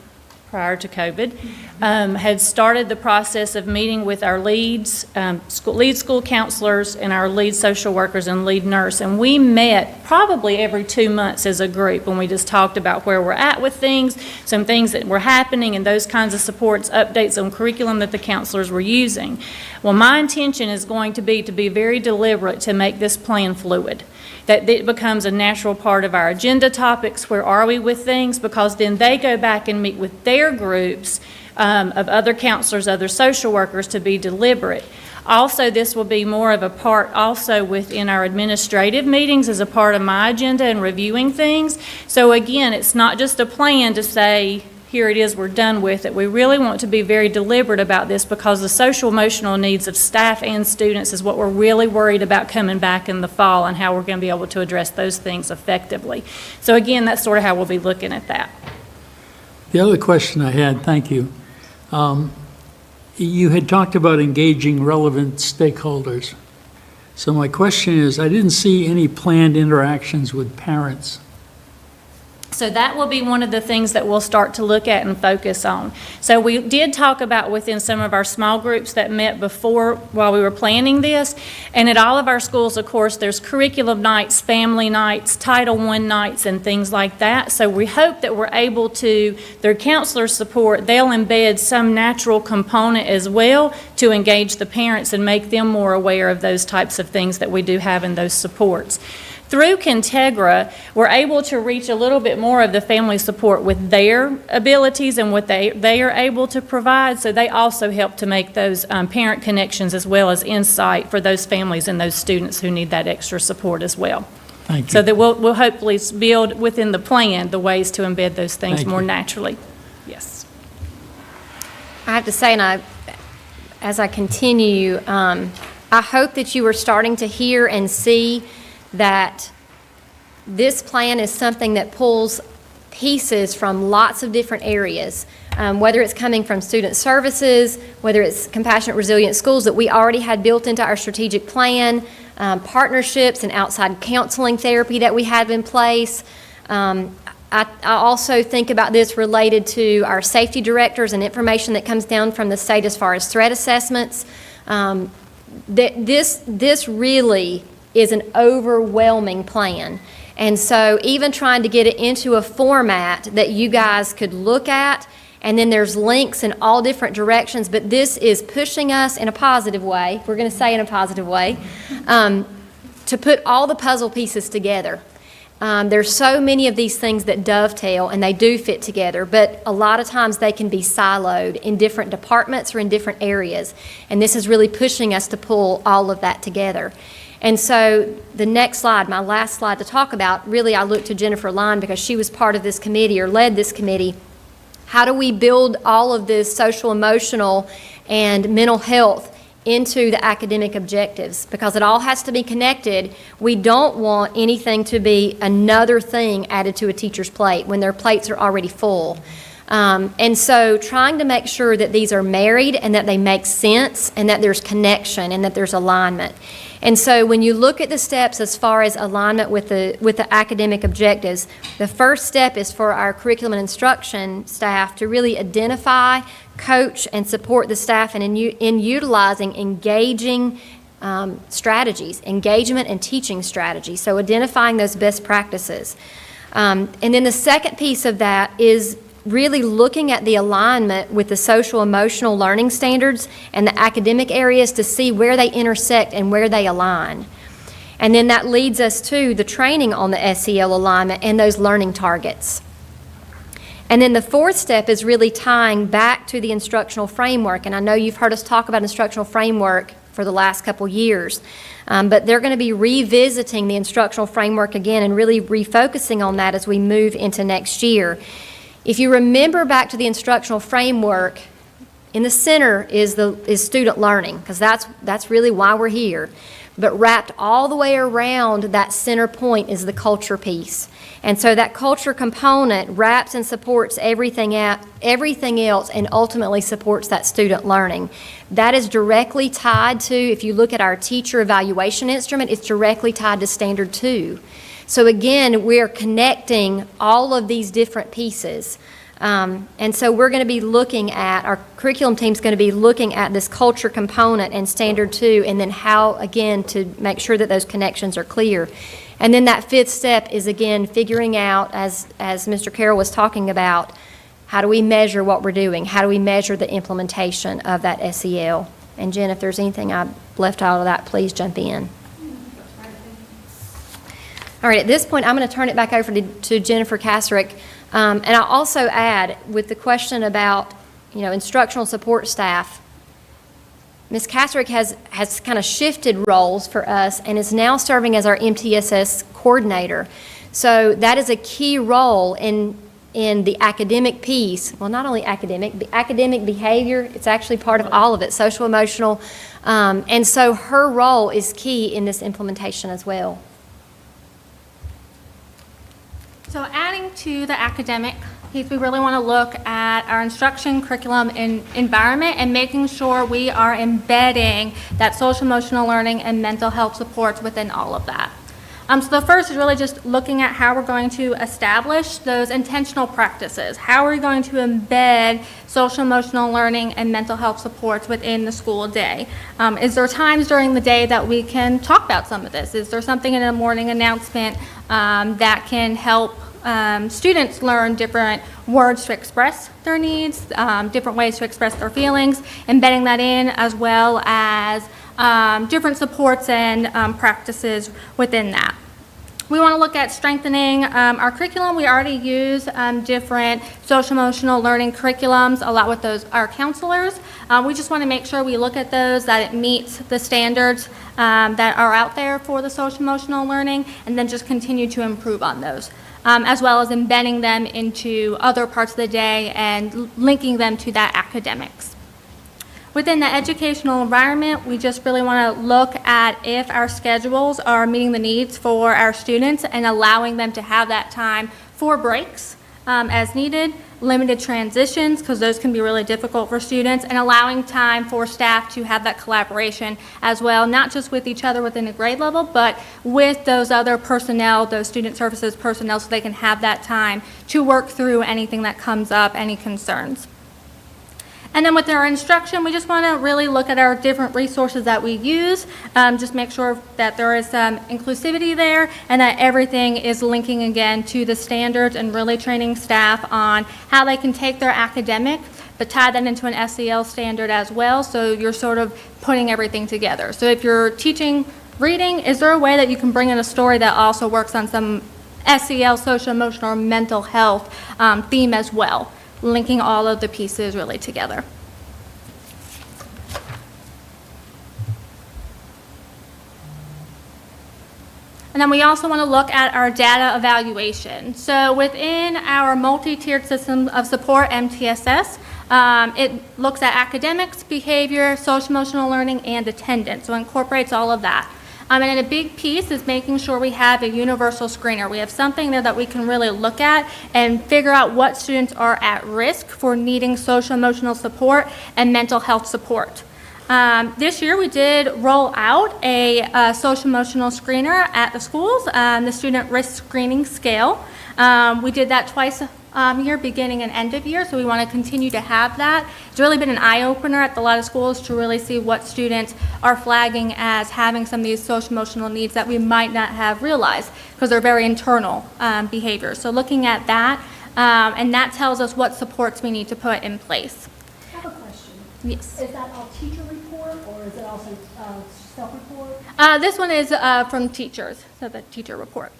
S12: prior to COVID, had started the process of meeting with our lead school counselors and our lead social workers and lead nurse. And we met probably every 2 months as a group when we just talked about where we're at with things, some things that were happening and those kinds of supports, updates on curriculum that the counselors were using. Well, my intention is going to be very deliberate to make this plan fluid, that it becomes a natural part of our agenda topics. Where are we with things? Because then they go back and meet with their groups of other counselors, other social workers, to be deliberate. Also, this will be more of a part also within our administrative meetings as a part of my agenda and reviewing things. So again, it's not just a plan to say, here it is, we're done with it. We really want to be very deliberate about this because the social emotional needs of staff and students is what we're really worried about coming back in the fall and how we're going to be able to address those things effectively. So again, that's sort of how we'll be looking at that.
S17: The other question I had, thank you. You had talked about engaging relevant stakeholders. So my question is, I didn't see any planned interactions with parents.
S12: So that will be one of the things that we'll start to look at and focus on. So we did talk about within some of our small groups that met before while we were planning this, and at all of our schools, of course, there's curriculum nights, family nights, Title I nights, and things like that. So we hope that we're able to, through counselor support, they'll embed some natural component as well to engage the parents and make them more aware of those types of things that we do have in those supports. Through Contegra, we're able to reach a little bit more of the family support with their abilities and what they are able to provide, so they also help to make those parent connections as well as insight for those families and those students who need that extra support as well.
S17: Thank you.
S12: So that we'll hopefully build within the plan the ways to embed those things
S17: Thank
S12: more
S17: you.
S12: naturally. Yes.
S15: I have to say, as I continue, I hope that you are starting to hear and see that this plan is something that pulls pieces from lots of different areas, whether it's coming from student services, whether it's compassionate, resilient schools that we already had built into our strategic plan, partnerships and outside counseling therapy that we have in place. I also think about this related to our safety directors and information that comes down from the state as far as threat assessments. This really is an overwhelming plan. And so even trying to get it into a format that you guys could look at, and then there's links in all different directions, but this is pushing us in a positive way, we're going to say in a positive way, to put all the puzzle pieces together. There's so many of these things that dovetail and they do fit together, but a lot of times they can be siloed in different departments or in different areas. And this is really pushing us to pull all of that together. And so the next slide, my last slide to talk about, really I looked to Jennifer Line because she was part of this committee or led this committee. How do we build all of this social, emotional, and mental health into the academic objectives? Because it all has to be connected. We don't want anything to be another thing added to a teacher's plate when their plates are already full. And so trying to make sure that these are married and that they make sense and that there's connection and that there's alignment. And so when you look at the steps as far as alignment with the academic objectives, the first step is for our curriculum and instruction staff to really identify, coach, and support the staff in utilizing engaging strategies, engagement and teaching strategies, so identifying those best practices. And then the second piece of that is really looking at the alignment with the social emotional learning standards and the academic areas to see where they intersect and where they align. And then that leads us to the training on the SEL alignment and those learning targets. And then the fourth step is really tying back to the instructional framework. And I know you've heard us talk about instructional framework for the last couple years, but they're going to be revisiting the instructional framework again and really refocusing on that as we move into next year. If you remember back to the instructional framework, in the center is student learning, because that's really why we're here. But wrapped all the way around that center point is the culture piece. And so that culture component wraps and supports everything else and ultimately supports that student learning. That is directly tied to, if you look at our teacher evaluation instrument, it's directly tied to Standard 2. So again, we're connecting all of these different pieces. And so we're going to be looking at, our curriculum team's going to be looking at this culture component and Standard 2, and then how, again, to make sure that those connections are clear. And then that fifth step is, again, figuring out, as Mr. Carroll was talking about, how do we measure what we're doing? How do we measure the implementation of that SEL? And Jen, if there's anything I left out of that, please jump in. All right, at this point, I'm going to turn it back over to Jennifer Kasrick. And I'll also add, with the question about, instructional support staff, Ms. Kasrick has kind of shifted roles for us and is now serving as our MTSS coordinator. So that is a key role in the academic piece. Well, not only academic, the academic behavior, it's actually part of all of it, social, emotional. And so her role is key in this implementation as well.
S13: So adding to the academic piece, we really want to look at our instruction, curriculum, and environment and making sure we are embedding that social emotional learning and mental health supports within all of that. So the first is really just looking at how we're going to establish those intentional practices. How are we going to embed social emotional learning and mental health supports within the school day? Is there times during the day that we can talk about some of this? Is there something in a morning announcement that can help students learn different words to express their needs, different ways to express their feelings, embedding that in, as well as different supports and practices within that. We want to look at strengthening our curriculum. We already use different social emotional learning curriculums a lot with our counselors. We just want to make sure we look at those, that it meets the standards that are out there for the social emotional learning, and then just continue to improve on those. As well as embedding them into other parts of the day and linking them to that academics. Within the educational environment, we just really want to look at if our schedules are meeting the needs for our students and allowing them to have that time for breaks as needed, limited transitions, because those can be really difficult for students, and allowing time for staff to have that collaboration as well, not just with each other within a grade level, but with those other personnel, those student services personnel, so they can have that time to work through anything that comes up, any concerns. And then with our instruction, we just want to really look at our different resources that we use, just make sure that there is some inclusivity there and that everything is linking again to the standards and really training staff on how they can take their academic, but tie that into an SEL standard as well, so you're sort of putting everything together. So if you're teaching reading, is there a way that you can bring in a story that also works on some SEL, social, emotional, or mental health theme as well? Linking all of the pieces really together. And then we also want to look at our data evaluation. So within our multi-tiered system of support, MTSS, it looks at academics, behavior, social-emotional learning, and attendance. So it incorporates all of that. And then a big piece is making sure we have a universal screener. We have something there that we can really look at and figure out what students are at risk for needing social-emotional support and mental health support. This year we did roll out a social-emotional screener at the schools, the student risk screening scale. We did that twice a year, beginning and end of year, so we want to continue to have that. It's really been an eye-opener at a lot of schools to really see what students are flagging as having some of these social-emotional needs that we might not have realized because they're very internal behaviors. So looking at that, and that tells us what supports we need to put in place.
S18: I have a question.
S13: Yes.
S18: Is that all teacher report or is it also self-report?
S13: This one is from teachers, so the teacher report.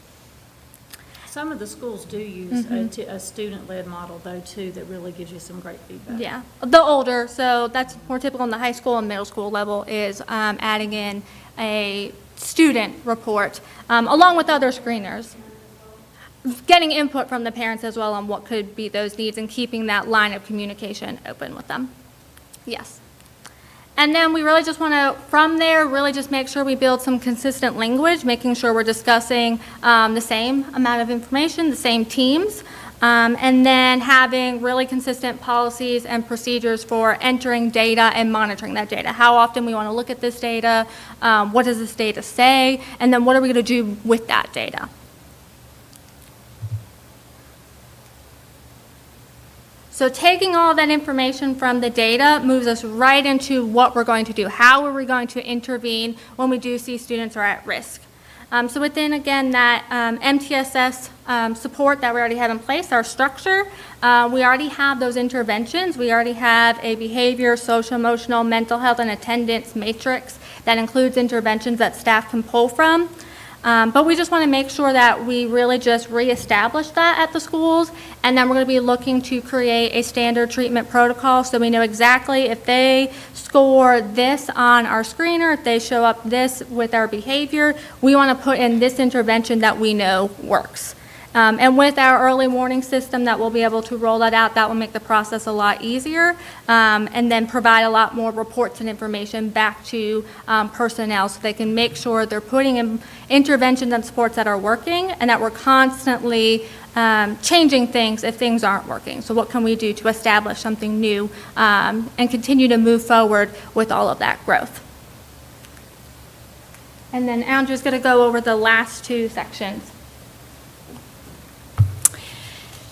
S12: Some of the schools do use a student-led model, though, too, that really gives you some great feedback.
S13: Yeah, the older, so that's more typical in the high school and middle school level, is adding in a student report, along with other screeners. Getting input from the parents as well on what could be those needs and keeping that line of communication open with them. Yes. And then we really just want to, from there, really just make sure we build some consistent language, making sure we're discussing the same amount of information, the same teams, and then having really consistent policies and procedures for entering data and monitoring that data. How often we want to look at this data, what does this data say, and then what are we going to do with that data. So taking all of that information from the data moves us right into what we're going to do. How are we going to intervene when we do see students are at risk? So within, again, that MTSS support that we already have in place, our structure, we already have those interventions. We already have a behavior, social, emotional, mental health, and attendance matrix that includes interventions that staff can pull from. But we just want to make sure that we really just reestablish that at the schools, and then we're going to be looking to create a standard treatment protocol so we know exactly if they score this on our screener, if they show up this with our behavior, we want to put in this intervention that we know works. And with our early warning system that we'll be able to roll that out, that will make the process a lot easier, and then provide a lot more reports and information back to personnel so they can make sure they're putting in interventions and supports that are working and that we're constantly changing things if things aren't working. So what can we do to establish something new and continue to move forward with all of that growth? And then Andrew's going to go over the last two sections.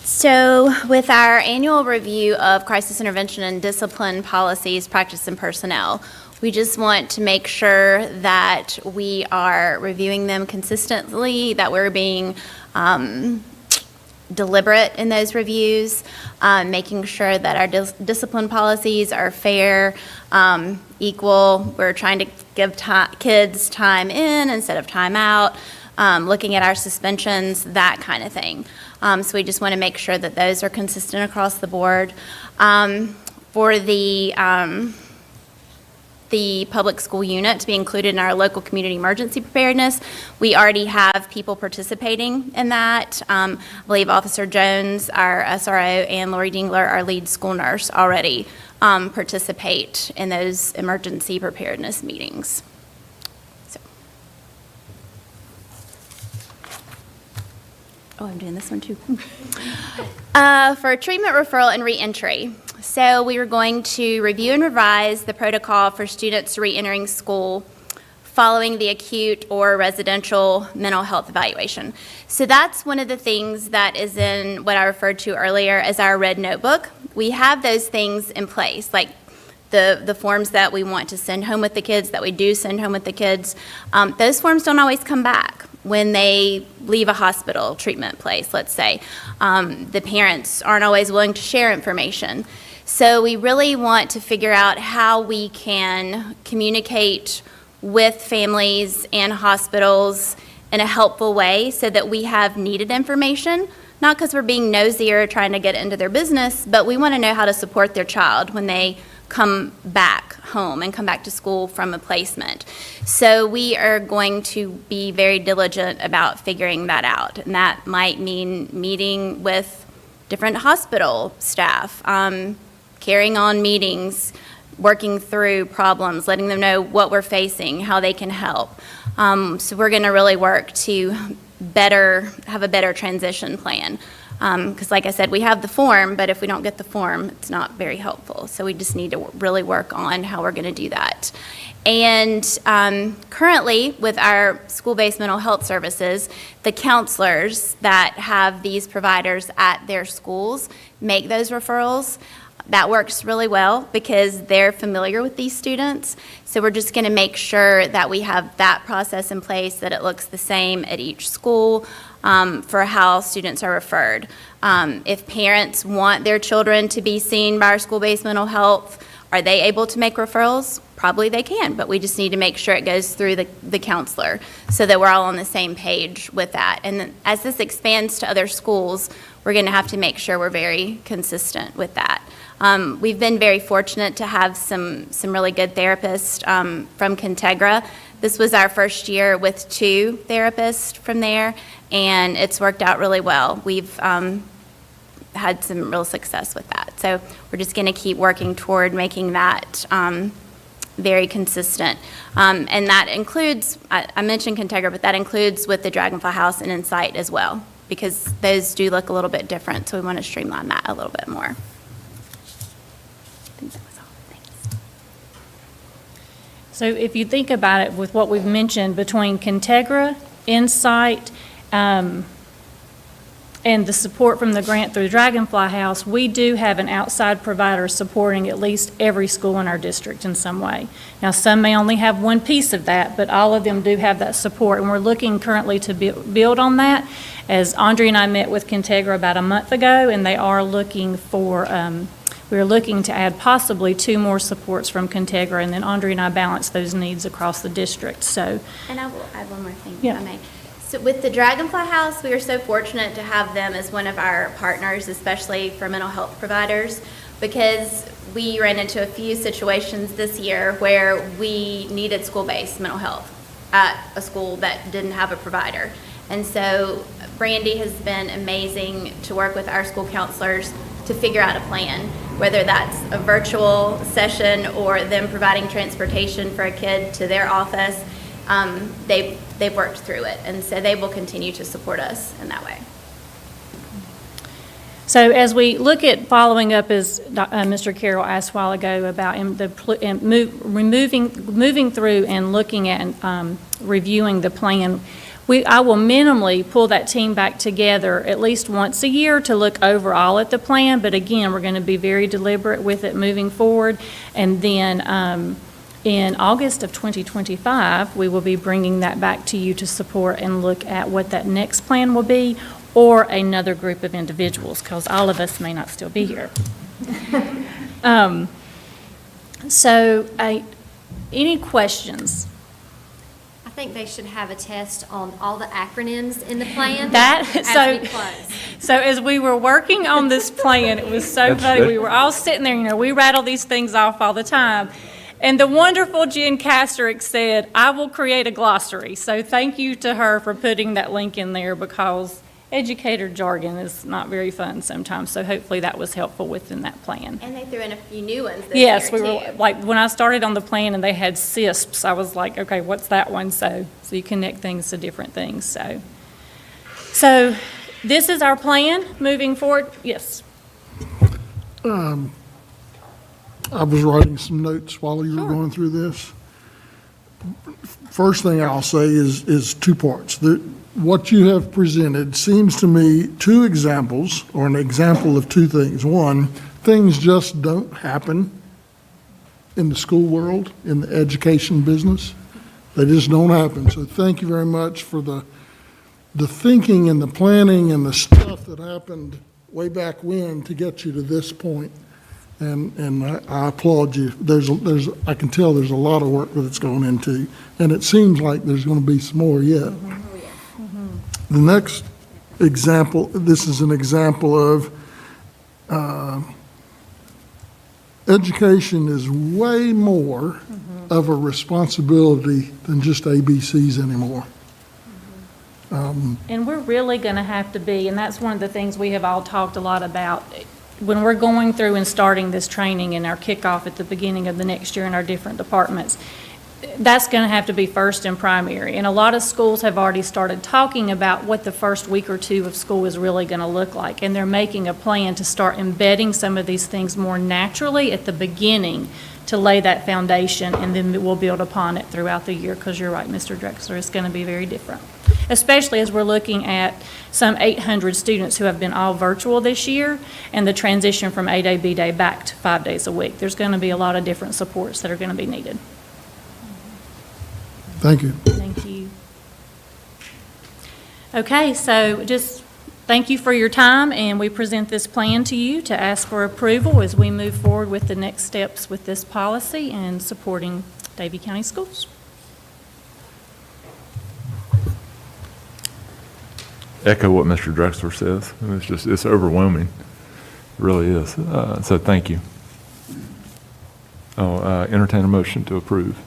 S14: So with our annual review of crisis intervention and discipline policies, practice, and personnel, we just want to make sure that we are reviewing them consistently, that we're being deliberate in those reviews, making sure that our discipline policies are fair, equal. We're trying to give kids time in instead of time out, looking at our suspensions, that kind of thing. So we just want to make sure that those are consistent across the board. For the public school unit to be included in our local community emergency preparedness, we already have people participating in that. I believe Officer Jones, our SRO, and Lori Dingler, our lead school nurse, already participate in those emergency preparedness meetings. Oh, I'm doing this one too. For treatment referral and reentry. So we were going to review and revise the protocol for students reentering school following the acute or residential mental health evaluation. So that's one of the things that is in what I referred to earlier as our red notebook. We have those things in place, like the forms that we want to send home with the kids, that we do send home with the kids. Those forms don't always come back when they leave a hospital treatment place, let's say. The parents aren't always willing to share information. So we really want to figure out how we can communicate with families and hospitals in a helpful way so that we have needed information, not because we're being nosy or trying to get into their business, but we want to know how to support their child when they come back home and come back to school from a placement. So we are going to be very diligent about figuring that out. And that might mean meeting with different hospital staff, carrying on meetings, working through problems, letting them know what we're facing, how they can help. So we're going to really work to have a better transition plan. Because like I said, we have the form, but if we don't get the form, it's not very helpful. So we just need to really work on how we're going to do that. And currently, with our school-based mental health services, the counselors that have these providers at their schools make those referrals. That works really well because they're familiar with these students. So we're just going to make sure that we have that process in place, that it looks the same at each school for how students are referred. If parents want their children to be seen by our school-based mental health, are they able to make referrals? Probably they can, but we just need to make sure it goes through the counselor so that we're all on the same page with that. And then as this expands to other schools, we're going to have to make sure we're very consistent with that. We've been very fortunate to have some really good therapists from Contegra. This was our first year with 2 therapists from there, and it's worked out really well. We've had some real success with that. So we're just going to keep working toward making that very consistent. And that includes, I mentioned Contegra, but that includes with the Dragonfly House and Insight as well, because those do look a little bit different, so we want to streamline that a little bit more.
S12: So if you think about it with what we've mentioned between Contegra, Insight, and the support from the grant through Dragonfly House, we do have an outside provider supporting at least every school in our district in some way. Now, some may only have one piece of that, but all of them do have that support, and we're looking currently to build on that. As Andre and I met with Contegra about a month ago, and they are looking for we're looking to add possibly 2 more supports from Contegra, and then Andre and I balance those needs across the district. So,
S14: and I will add one more thing,
S12: yeah.
S14: if I may. So with the Dragonfly House, we are so fortunate to have them as one of our partners, especially for mental health providers, because we ran into a few situations this year where we needed school-based mental health at a school that didn't have a provider. And so Brandy has been amazing to work with our school counselors to figure out a plan, whether that's a virtual session or them providing transportation for a kid to their office. They've worked through it, and so they will continue to support us in that way.
S12: So as we look at following up, as Mr. Carroll asked a while ago about moving through and looking at reviewing the plan, I will minimally pull that team back together at least once a year to look overall at the plan, but again, we're going to be very deliberate with it moving forward. And then in August of 2025, we will be bringing that back to you to support and look at what that next plan will be, or another group of individuals, because all of us may not still be here. Any questions?
S15: I think they should have a test on all the acronyms in the plan.
S12: So as we were working on this plan, it was so funny. We were all sitting there, we rattle these things off all the time. And the wonderful Jen Kasterick said, I will create a glossary. So thank you to her for putting that link in there, because educator jargon is not very fun sometimes. So hopefully that was helpful within that plan.
S14: And they threw in a few new ones this year,
S12: we were, like, when I started on the plan and they had CISPs, I was like, okay, what's that one? So you connect things to different things. So this is our plan moving forward. Yes.
S16: I was writing some notes while you were going through this. First thing I'll say is 2 parts. What you have presented seems to me 2 examples, or an example of 2 things. One, things just don't happen in the school world, in the education business. They just don't happen. So thank you very much for the thinking and the planning and the stuff that happened way back when to get you to this point. And I applaud you. I can tell there's a lot of work that's going into, and it seems like there's going to be some more yet. Mm-hmm. The next example, this is an example of education is way more of a responsibility than just ABCs anymore.
S12: And we're really going to have to be, and that's one of the things we have all talked a lot about, when we're going through and starting this training and our kickoff at the beginning of the next year in our different departments, that's going to have to be first and primary. And a lot of schools have already started talking about what the first week or two of school is really going to look like. And they're making a plan to start embedding some of these things more naturally at the beginning to lay that foundation, and then we'll build upon it throughout the year, because you're right, Mr. Drexler, it's going to be very different. Especially as we're looking at some 800 students who have been all virtual this year, and the transition from A-Day, B-Day back to 5 days a week. There's going to be a lot of different supports that are going to be needed.
S16: Thank you.
S12: Thank you. Okay, so just thank you for your time, and we present this plan to you to ask for approval as we move forward with the next steps with this policy and supporting Davie County Schools.
S1: Echo what Mr. Drexler says. It's overwhelming. It really is. So thank you. I'll entertain a motion to approve.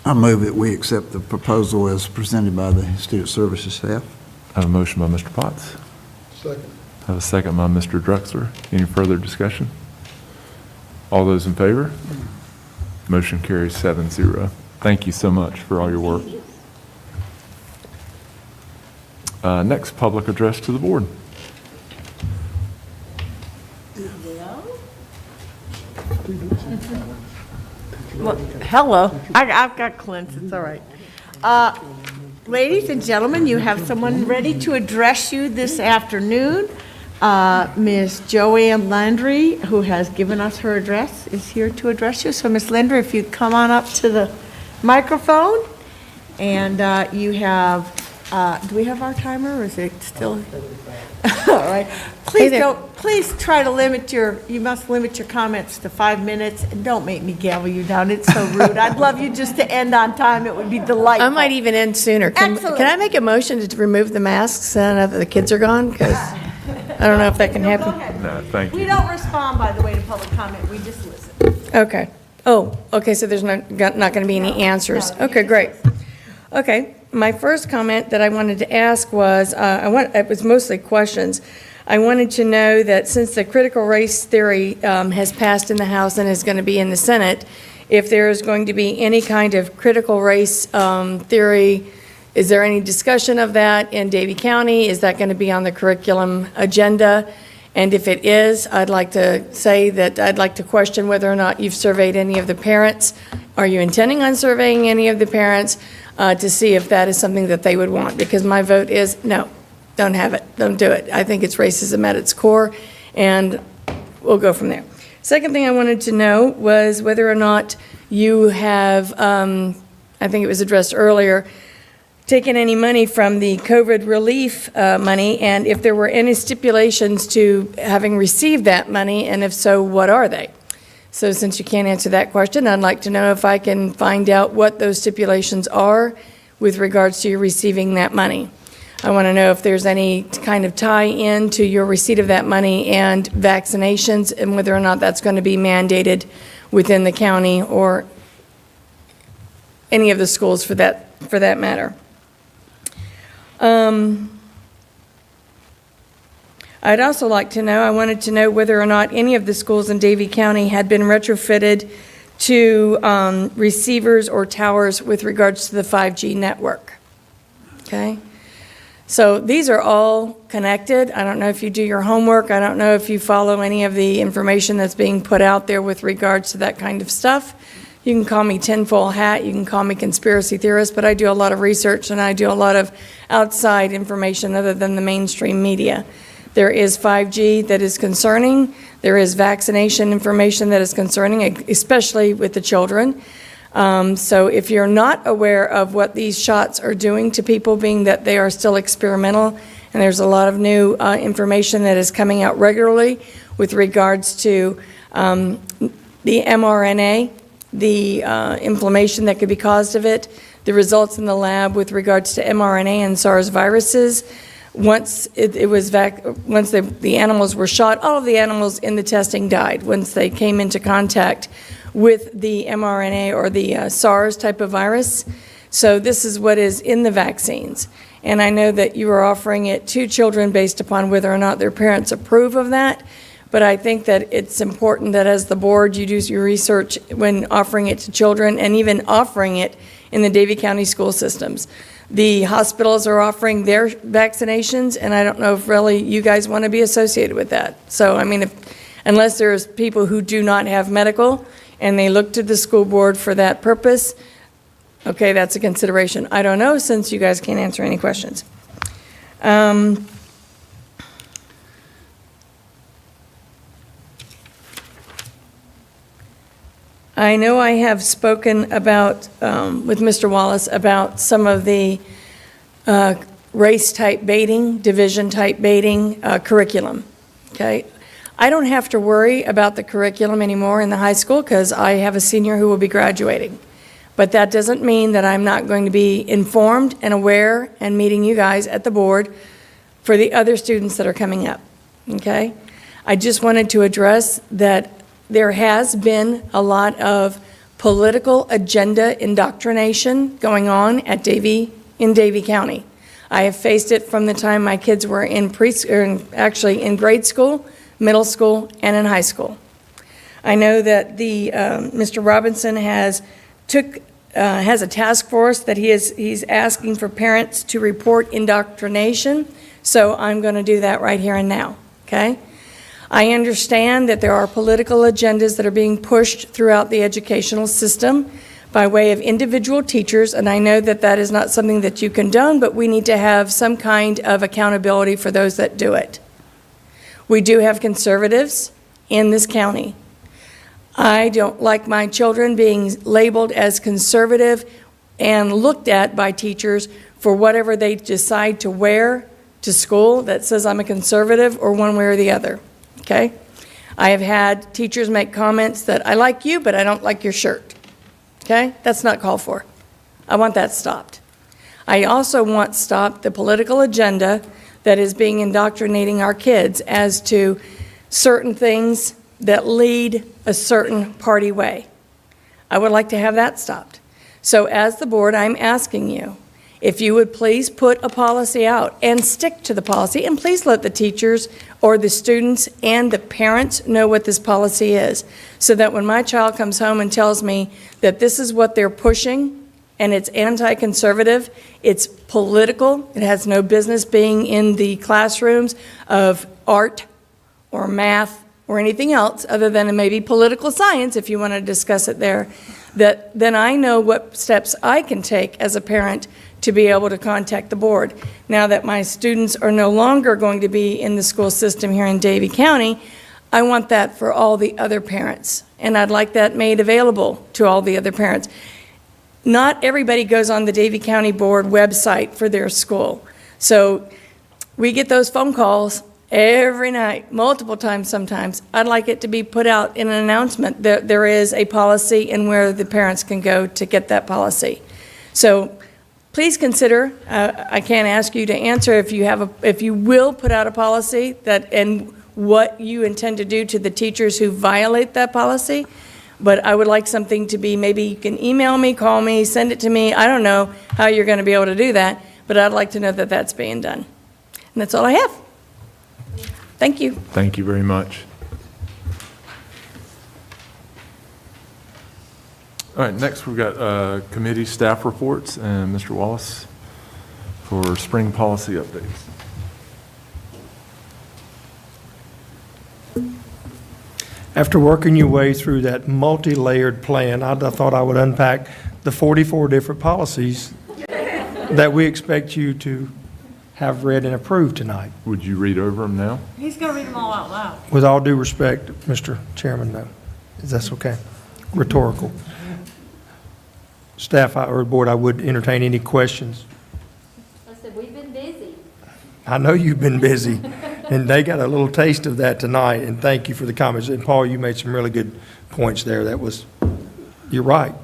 S4: I move that we accept the proposal as presented by the Student Services staff.
S1: I have a motion by Mr. Potts.
S16: Second.
S1: I have a second by Mr. Drexler. Any further discussion? All those in favor? Motion carries 7-0. Thank you so much for all your work. Next, public address to the board.
S19: Well, hello. I've got Clint's. It's all right. Ladies and gentlemen, you have someone ready to address you this afternoon. Ms. Joanne Landry, who has given us her address, is here to address you. So, Ms. Landry, if you'd come on up to the microphone. And you have, do we have our timer, or is it still? All right. Please try to you must limit your comments to 5 minutes, and don't make me gavel you down. It's so rude. I'd love you just to end on time. It would be delightful.
S20: I might even end sooner. Can I make a motion to remove the masks now that the kids are gone? Because I don't know if that can happen.
S1: No, thank you.
S19: We don't respond, by the way, to public comment. We just listen.
S20: Okay. Oh, okay, so there's not going to be any answers. Okay, great. Okay, my first comment that I wanted to ask was, it was mostly questions. I wanted to know that since the critical race theory has passed in the House and is going to be in the Senate, if there is going to be any kind of critical race theory, is there any discussion of that in Davie County? Is that going to be on the curriculum agenda? And if it is, I'd like to say that I'd like to question whether or not you've surveyed any of the parents. Are you intending on surveying any of the parents to see if that is something that they would want? Because my vote is no. Don't have it. Don't do it. I think it's racism at its core, and we'll go from there. Second thing I wanted to know was whether or not you have, I think it was addressed earlier, taken any money from the COVID relief money, and if there were any stipulations to having received that money, and if so, what are they? So since you can't answer that question, I'd like to know if I can find out what those stipulations are with regards to you receiving that money. I want to know if there's any kind of tie-in to your receipt of that money and vaccinations, and whether or not that's going to be mandated within the county or any of the schools for that matter. I'd also like to know, I wanted to know whether or not any of the schools in Davie County had been retrofitted to receivers or towers with regards to the 5G network. Okay? So these are all connected. I don't know if you do your homework. I don't know if you follow any of the information that's being put out there with regards to that kind of stuff. You can call me tinfoil hat, you can call me conspiracy theorist, but I do a lot of research and I do a lot of outside information other than the mainstream media. There is 5G that is concerning. There is vaccination information that is concerning, especially with the children. So if you're not aware of what these shots are doing to people, being that they are still experimental, and there's a lot of new information that is coming out regularly with regards to the mRNA, the inflammation that could be caused of it, the results in the lab with regards to mRNA and SARS viruses, once once the animals were shot, all of the animals in the testing died once they came into contact with the mRNA or the SARS type of virus. So this is what is in the vaccines. And I know that you are offering it to children based upon whether or not their parents approve of that. But I think that it's important that as the board, you do your research when offering it to children and even offering it in the Davie County school systems. The hospitals are offering their vaccinations, and I don't know if really you guys want to be associated with that. So, I mean, unless there's people who do not have medical and they look to the school board for that purpose, okay, that's a consideration. I don't know, since you guys can't answer any questions. I know I have spoken about, with Mr. Wallace, about some of the race-type baiting, division-type baiting curriculum, okay? I don't have to worry about the curriculum anymore in the high school because I have a senior who will be graduating. But that doesn't mean that I'm not going to be informed and aware and meeting you guys at the board for the other students that are coming up, okay? I just wanted to address that there has been a lot of political agenda indoctrination going on at Davie, in Davie County. I have faced it from the time my kids were in actually in grade school, middle school, and in high school. I know that Mr. Robinson has a task force that he's asking for parents to report indoctrination, so I'm going to do that right here and now, okay? I understand that there are political agendas that are being pushed throughout the educational system by way of individual teachers, and I know that that is not something that you condone, but we need to have some kind of accountability for those that do it. We do have conservatives in this county. I don't like my children being labeled as conservative and looked at by teachers for whatever they decide to wear to school that says I'm a conservative or one way or the other. Okay? I have had teachers make comments that I like you, but I don't like your shirt. Okay? That's not called for. I want that stopped. I also want stopped the political agenda that is being indoctrinating our kids as to certain things that lead a certain party way. I would like to have that stopped. So as the board, I'm asking you, if you would please put a policy out and stick to the policy, and please let the teachers or the students and the parents know what this policy is, so that when my child comes home and tells me that this is what they're pushing and it's anti-conservative, it's political, it has no business being in the classrooms of art or math or anything else other than maybe political science, if you want to discuss it there, that then I know what steps I can take as a parent to be able to contact the board. Now that my students are no longer going to be in the school system here in Davie County, I want that for all the other parents, and I'd like that made available to all the other parents. Not everybody goes on the Davie County Board website for their school. So we get those phone calls every night, multiple times sometimes. I'd like it to be put out in an announcement that there is a policy and where the parents can go to get that policy. So please consider, I can't ask you to answer if you will put out a policy and what you intend to do to the teachers who violate that policy. But I would like something to be, maybe you can email me, call me, send it to me. I don't know how you're going to be able to do that, but I'd like to know that that's being done. And that's all I have. Thank you.
S1: Thank you very much. All right, next we've got committee staff reports and Mr. Wallace for spring policy updates.
S3: After working your way through that multi-layered plan, I thought I would unpack the 44 different policies that we expect you to have read and approved tonight.
S1: Would you read over them now?
S12: He's going to read them all out loud.
S3: With all due respect, Mr. Chairman, no. Is that okay? Rhetorical. Staff or board, I would entertain any questions.
S15: I said, we've been busy.
S3: I know you've been busy, and they got a little taste of that tonight, and thank you for the comments. And Paul, you made some really good points there. You're right.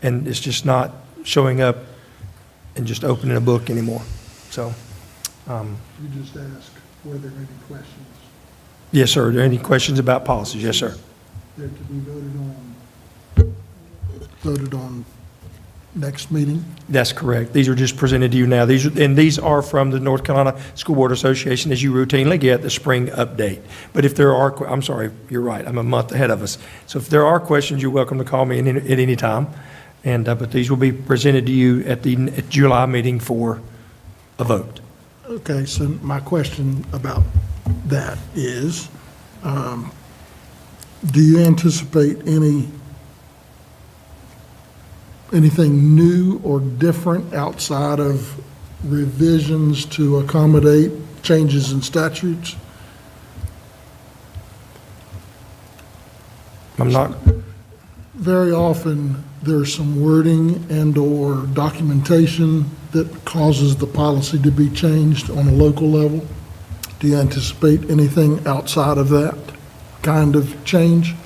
S3: And it's just not showing up and just opening a book anymore. So
S16: You just asked were there any questions.
S3: Yes, sir. Are there any questions about policies? Yes, sir.
S16: They're to be voted on next meeting?
S3: That's correct. These are just presented to you now. These are from the North Carolina School Board Association, as you routinely get the spring update. But if there are, I'm sorry, you're right, I'm a month ahead of us. So if there are questions, you're welcome to call me at any time. And, but these will be presented to you at the July meeting for a vote.
S16: Okay, so my question about that is, do you anticipate anything new or different outside of revisions to accommodate changes in statutes?
S3: I'm not.
S16: Very often, there's some wording and/or documentation that causes the policy to be changed on a local level. Do you anticipate anything outside of that kind of change?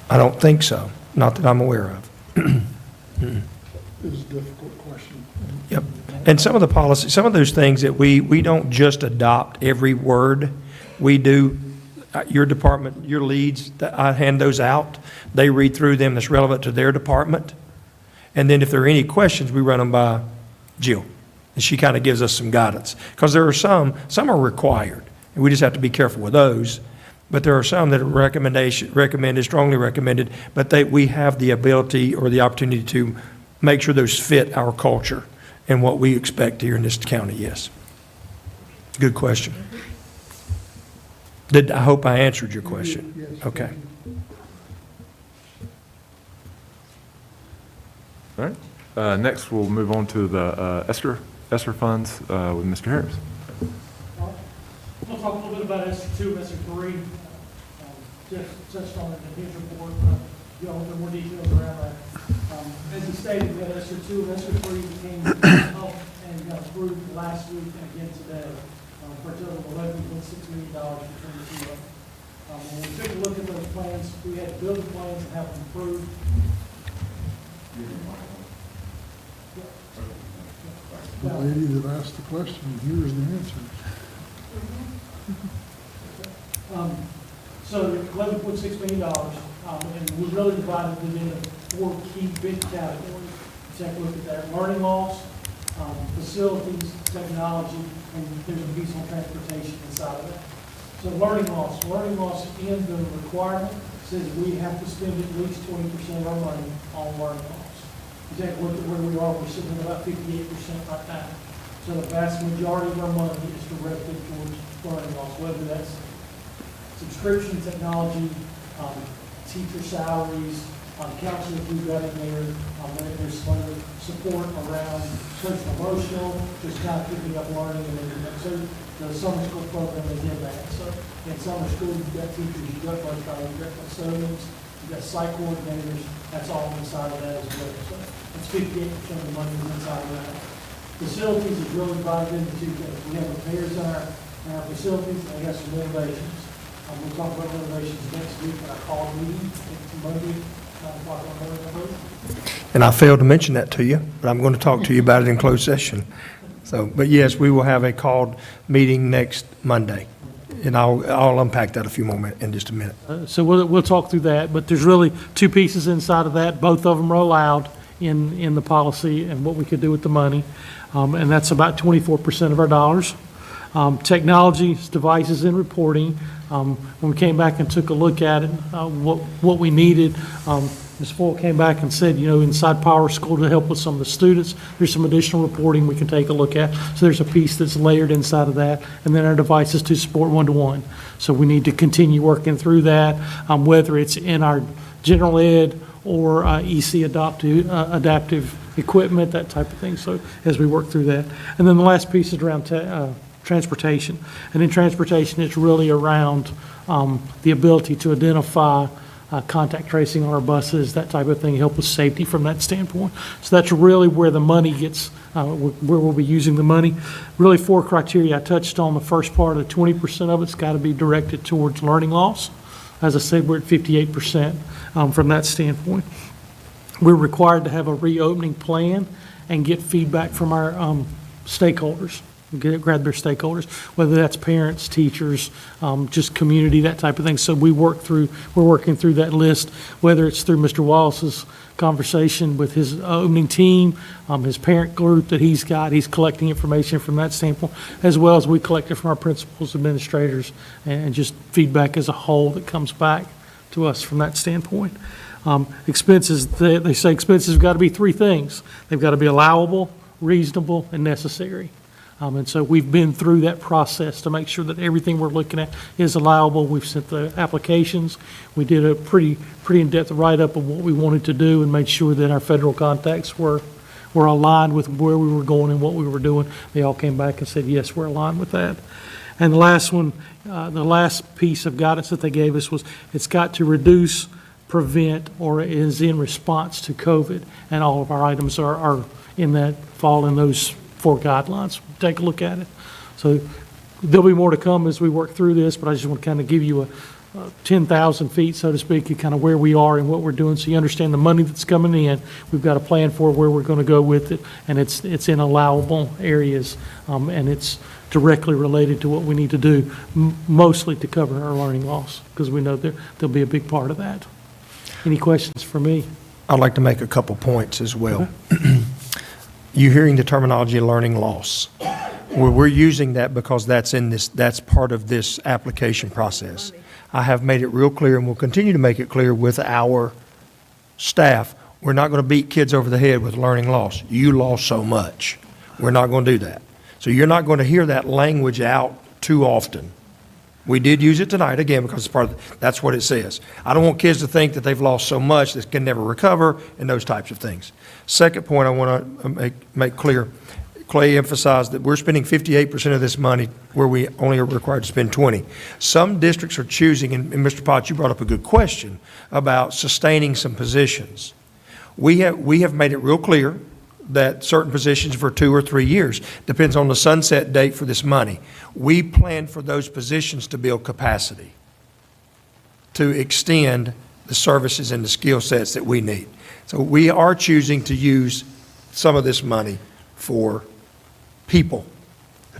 S3: I don't think so, not that I'm aware of.
S16: It's a difficult question.
S3: Yep. And some of the policies, some of those things that we don't just adopt every word. We do, your department, your leads, I hand those out. They read through them that's relevant to their department. And then if there are any questions, we run them by Jill. And she kind of gives us some guidance. Because there are some are required. And we just have to be careful with those. But there are some that are recommended, strongly recommended, but we have the ability or the opportunity to make sure those fit our culture and what we expect here in this county, yes. Good question. I hope I answered your question.
S16: Yes.
S3: Okay.
S1: All right. Next, we'll move on to the ESSER funds with Mr. Harris.
S21: We'll talk a little bit about ESSER 2 and ESSER 3. Jeff touched on it in his report. Go into more details around that. As he stated, we had ESSER 2 and ESSER 3 came up and got approved last week and again today for a total of $11.6 million between the two of them. When we took a look at those plans, we had to build the plans and have them approved.
S16: The lady that asked the question, here is the answer.
S21: So $11.6 million, and we really divided it into four key big categories. Take a look at that: learning loss, facilities, technology, and there's a piece on transportation inside of that. So learning loss in the requirement says we have to spend at least 20% of our money on learning loss. You take a look at where we are, we're sitting at about 58% right now. So the vast majority of our money is directed towards learning loss, whether that's subscription technology, teacher salaries, counselors we've got in there. There's some other support around social emotional, just kind of picking up learning and everything. So the summer school program is in that. So in summer school, you've got teachers, you've got bus drivers, you've got custodians, you've got site coordinators. That's all inside of that as well. So it's 58% of the money is inside of that. Facilities is really divided into two things. We have repairs in our facilities, and we got some renovations. We'll talk about renovations next week at our call meeting, Monday, 9 o'clock on Monday.
S3: And I failed to mention that to you, but I'm going to talk to you about it in closed session. So, but yes, we will have a called meeting next Monday. And I'll unpack that a few more in just a minute.
S21: So we'll talk through that, but there's really two pieces inside of that. Both of them are allowed in the policy and what we could do with the money. And that's about 24% of our dollars. Technology, devices, and reporting. When we came back and took a look at it, what we needed, Ms. Foyle came back and said, inside Power School to help with some of the students, there's some additional reporting we can take a look at. So there's a piece that's layered inside of that, and then our devices to support one-to-one. So we need to continue working through that, whether it's in our general ed or EC adaptive equipment, that type of thing. So as we work through that. And then the last piece is around transportation. And in transportation, it's really around the ability to identify contact tracing on our buses, that type of thing, help with safety from that standpoint. So that's really where the money gets, where we'll be using the money. Really four criteria. I touched on the first part of the 20% of it's got to be directed towards learning loss. As I said, we're at 58% from that standpoint. We're required to have a reopening plan and get feedback from our stakeholders. grab their stakeholders, whether that's parents, teachers, just community, that type of thing. So we're working through that list, whether it's through Mr. Wallace's conversation with his opening team, his parent group that he's got. He's collecting information from that standpoint, as well as we collect it from our principals, administrators, and just feedback as a whole that comes back to us from that standpoint. Expenses, they say expenses have got to be three things. They've got to be allowable, reasonable, and necessary. And so we've been through that process to make sure that everything we're looking at is allowable. We've sent the applications. We did a pretty in-depth write-up of what we wanted to do and made sure that our federal contacts were aligned with where we were going and what we were doing. They all came back and said, yes, we're aligned with that. And the last one, the last piece of guidance that they gave us was it's got to reduce, prevent, or is in response to COVID. And all of our items are in that, fall in those 4 guidelines. Take a look at it. So there'll be more to come as we work through this, but I just want to kind of give you a 10,000 feet, so to speak, of kind of where we are and what we're doing, so you understand the money that's coming in. We've got a plan for where we're going to go with it, and it's in allowable areas, and it's directly related to what we need to do, mostly to cover our learning loss, because we know there'll be a big part of that. Any questions for me?
S3: I'd like to make a couple points as well. You're hearing the terminology learning loss. We're using that because that's part of this application process. I have made it real clear, and we'll continue to make it clear with our staff, we're not going to beat kids over the head with learning loss. You lost so much. We're not going to do that. So you're not going to hear that language out too often. We did use it tonight, again, because that's what it says. I don't want kids to think that they've lost so much that can never recover and those types of things. Second point I want to make clear, Clay emphasized that we're spending 58% of this money where we only are required to spend 20. Some districts are choosing, and Mr. Potts, you brought up a good question about sustaining some positions. We have made it real clear that certain positions for 2 or 3 years depends on the sunset date for this money. We plan for those positions to build capacity, to extend the services and the skill sets that we need. So we are choosing to use some of this money for people.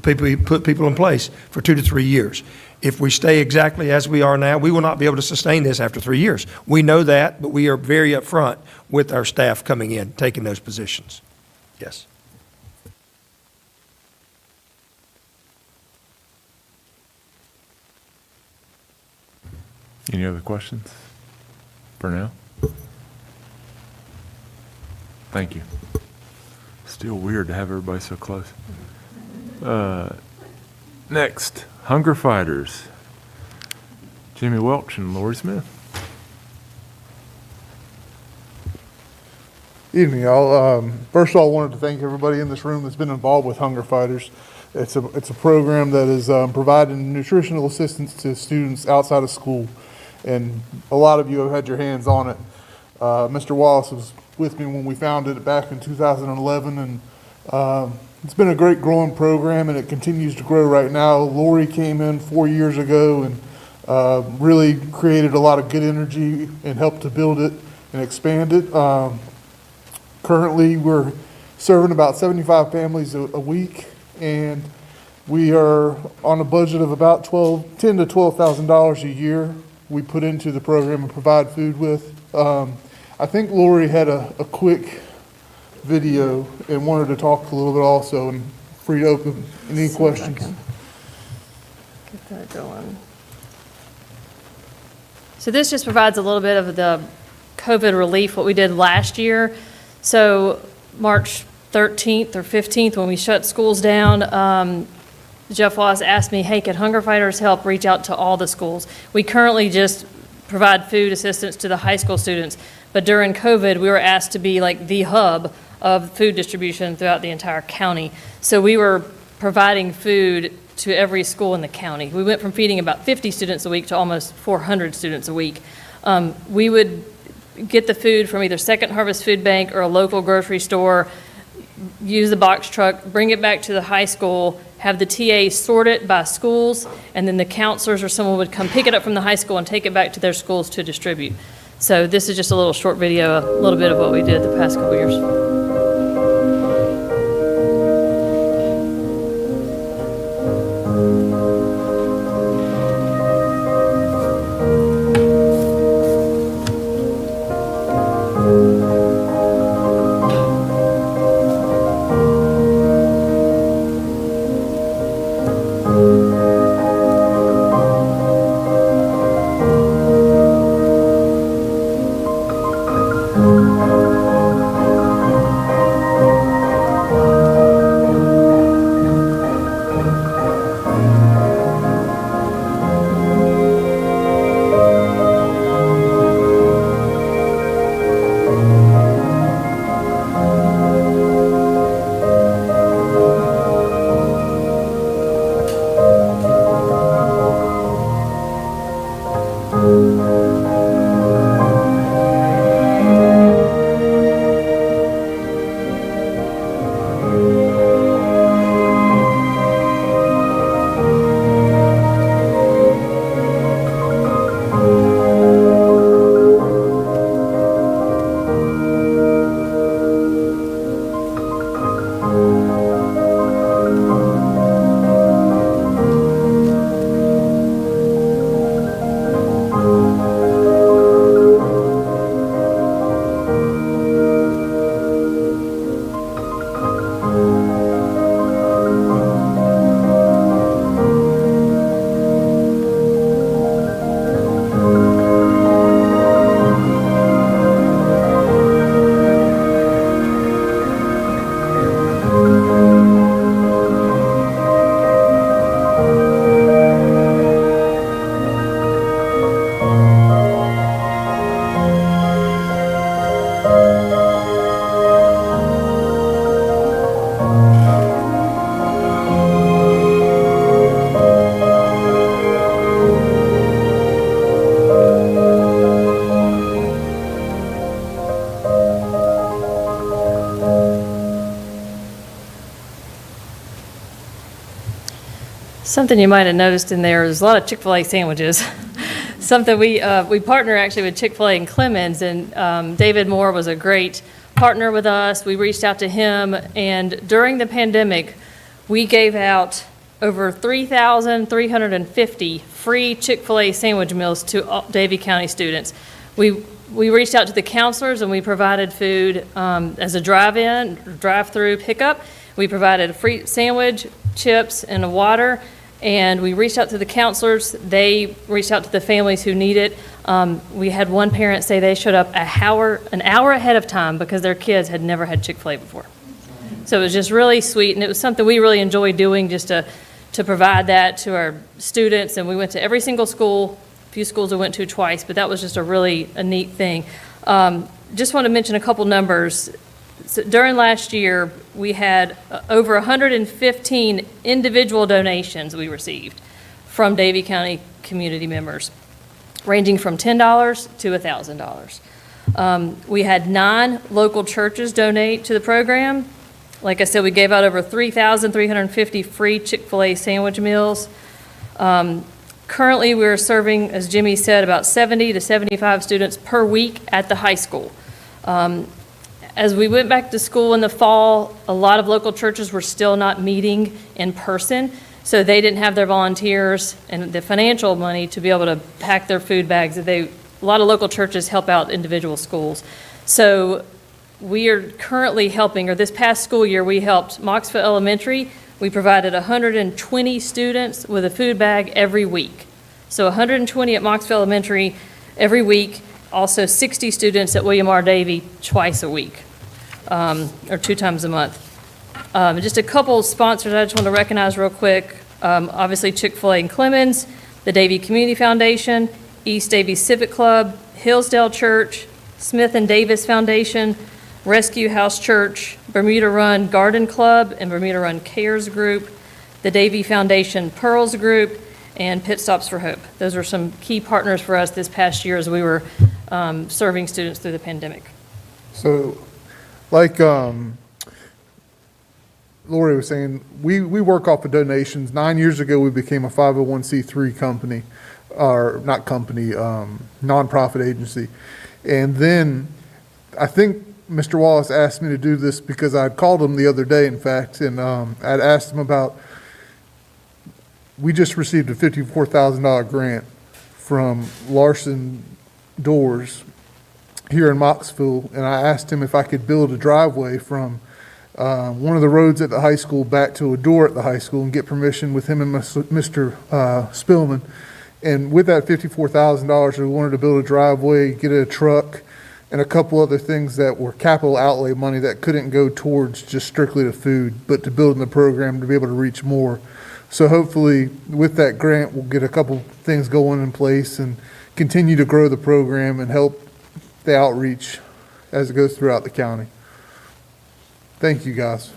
S3: We put people in place for 2 to 3 years. If we stay exactly as we are now, we will not be able to sustain this after 3 years. We know that, but we are very upfront with our staff coming in, taking those positions. Yes.
S1: Any other questions for now? Thank you. Still weird to have everybody so close. Next, Hunger Fighters. Jimmy Welch and Lori Smith.
S5: Evening, y'all. First of all, I wanted to thank everybody in this room that's been involved with Hunger Fighters. It's a program that is providing nutritional assistance to students outside of school, and a lot of you have had your hands on it. Mr. Wallace was with me when we founded it back in 2011, and it's been a great growing program, and it continues to grow right now. Lori came in 4 years ago and really created a lot of good energy and helped to build it and expand it. Currently, we're serving about 75 families a week, and we are on a budget of about $10,000 to $12,000 a year we put into the program and provide food with. I think Lori had a quick video and wanted to talk a little bit also, and free to open any questions.
S22: Get that going. So this just provides a little bit of the COVID relief, what we did last year. So March 13th or 15th, when we shut schools down, Jeff Wallace asked me, hey, could Hunger Fighters help reach out to all the schools? We currently just provide food assistance to the high school students, but during COVID, we were asked to be like the hub of food distribution throughout the entire county. So we were providing food to every school in the county. We went from feeding about 50 students a week to almost 400 students a week. We would get the food from either Second Harvest Food Bank or a local grocery store, use the box truck, bring it back to the high school, have the TA sort it by schools, and then the counselors or someone would come pick it up from the high school and take it back to their schools to distribute. So this is just a little short video, a little bit of what we did the past couple years. Something you might have noticed in there is a lot of Chick-fil-A sandwiches. Something we partner actually with Chick-fil-A in Clemens, and David Moore was a great partner with us. We reached out to him, and during the pandemic, we gave out over 3,350 free Chick-fil-A sandwich meals to Davie County students. We reached out to the counselors, and we provided food as a drive-in, drive-through pickup. We provided a free sandwich, chips, and a water, and we reached out to the counselors. They reached out to the families who need it. We had one parent say they showed up an hour ahead of time because their kids had never had Chick-fil-A before. So it was just really sweet, and it was something we really enjoyed doing, just to provide that to our students. And we went to every single school, a few schools we went to twice, but that was just a neat thing. Just want to mention a couple numbers. So during last year, we had over 115 individual donations we received from Davie County community members, ranging from $10 to $1,000. We had 9 local churches donate to the program. Like I said, we gave out over 3,350 free Chick-fil-A sandwich meals. Currently, we're serving, as Jimmy said, about 70 to 75 students per week at the high school. As we went back to school in the fall, a lot of local churches were still not meeting in person, so they didn't have their volunteers and the financial money to be able to pack their food bags. A lot of local churches help out individual schools. So we are currently helping, or this past school year, we helped Moxville Elementary. We provided 120 students with a food bag every week. So 120 at Moxville Elementary every week. Also 60 students at William R. Davie twice a week, or 2 times a month. Just a couple sponsors I just want to recognize real quick. Obviously Chick-fil-A in Clemens, the Davie Community Foundation, East Davie Civic Club, Hillsdale Church, Smith and Davis Foundation, Rescue House Church, Bermuda Run Garden Club, and Bermuda Run Cares Group, the Davie Foundation Pearls Group, and Pit Stops for Hope. Those are some key partners for us this past year as we were serving students through the pandemic.
S5: So, like Lori was saying, we work off of donations. 9 years ago, we became a 501c3 company, or not company, nonprofit agency. And then I think Mr. Wallace asked me to do this because I'd called him the other day, in fact, and I'd asked him about, we just received a $54,000 grant from Larson Doors here in Moxville, and I asked him if I could build a driveway from one of the roads at the high school back to a door at the high school and get permission with him and Mr. Spillman. And with that $54,000, we wanted to build a driveway, get a truck, and a couple other things that were capital outlay money that couldn't go towards just strictly the food, but to building the program to be able to reach more. So hopefully with that grant, we'll get a couple things going in place and continue to grow the program and help the outreach as it goes throughout the county. Thank you, guys.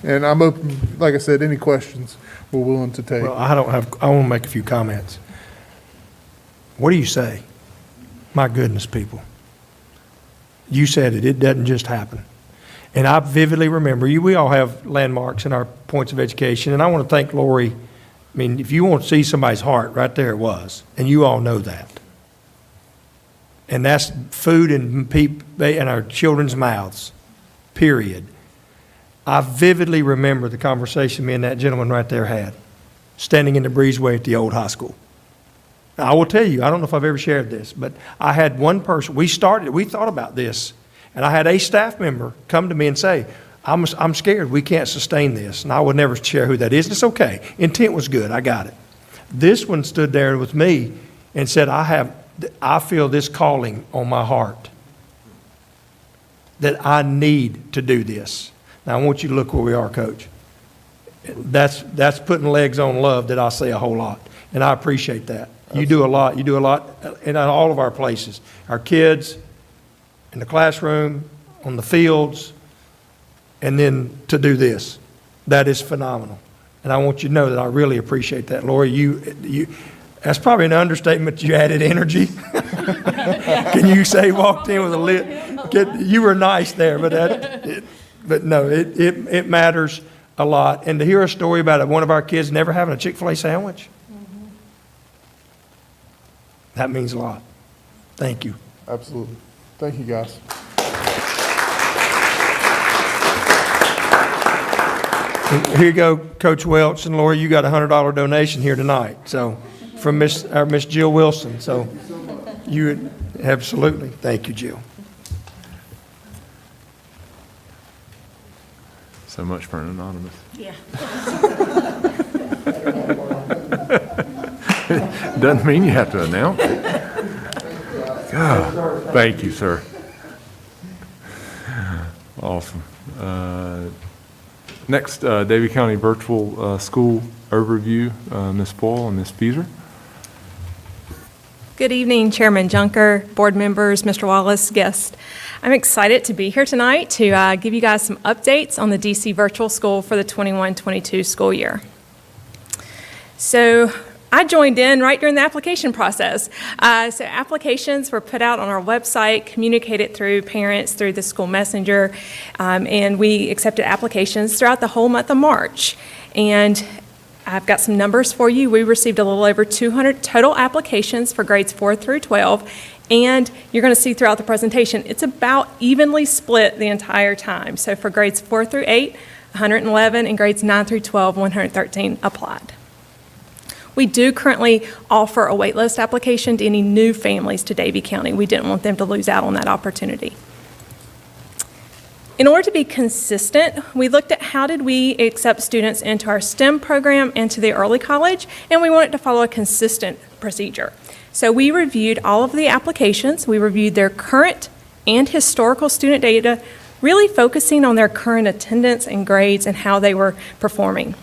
S5: And I'm open, like I said, any questions we're willing to take.
S3: Well, I want to make a few comments. What do you say? My goodness, people. You said it. It doesn't just happen. And I vividly remember, we all have landmarks in our points of education, and I want to thank Lori. I mean, if you want to see somebody's heart, right there it was, and you all know that. And that's food in our children's mouths, period. I vividly remember the conversation me and that gentleman right there had, standing in the breezeway at the old high school. Now, I will tell you, I don't know if I've ever shared this, but I had one person, we thought about this, and I had a staff member come to me and say, I'm scared we can't sustain this. And I would never share who that is. And it's okay. Intent was good. I got it. This one stood there with me and said, I feel this calling on my heart that I need to do this. Now, I want you to look where we are, Coach. That's putting legs on love that I say a whole lot. And I appreciate that. You do a lot. You do a lot in all of our places. Our kids, in the classroom, on the fields, and then to do this. That is phenomenal. And I want you to know that I really appreciate that. Lori, that's probably an understatement. You added energy. Can you say walked in with a lit? You were nice there, but no, it matters. a lot. And to hear a story about one of our kids never having a Chick-fil-A sandwich, that means a lot. Thank you.
S5: Absolutely. Thank you, guys.
S3: Here you go, Coach Welch and Lori, you got a $100 donation here tonight, so, from Miss Jill Wilson, so, you, absolutely, thank you, Jill.
S1: So much for an anonymous.
S19: Yeah.
S1: Doesn't mean you have to announce it. God, thank you, sir. Awesome. Next, Davie County Virtual School Overview, Ms. Boyle and Ms. Feaser.
S6: Good evening, Chairman Junker, board members, Mr. Wallace, guests. I'm excited to be here tonight to give you guys some updates on the DC Virtual School for the 21-22 school year. So I joined in right during the application process. So applications were put out on our website, communicated through parents, through the school messenger, and we accepted applications throughout the whole month of March. And I've got some numbers for you. We received a little over 200 total applications for grades 4 through 12, and you're going to see throughout the presentation, it's about evenly split the entire time. So for grades 4 through 8, 111, and grades 9 through 12, 113 applied. We do currently offer a waitlist application to any new families to Davie County. We didn't want them to lose out on that opportunity. In order to be consistent, we looked at how did we accept students into our STEM program and to the early college, and we wanted to follow a consistent procedure. So we reviewed all of the applications. We reviewed their current and historical student data, really focusing on their current attendance and grades and how they were performing.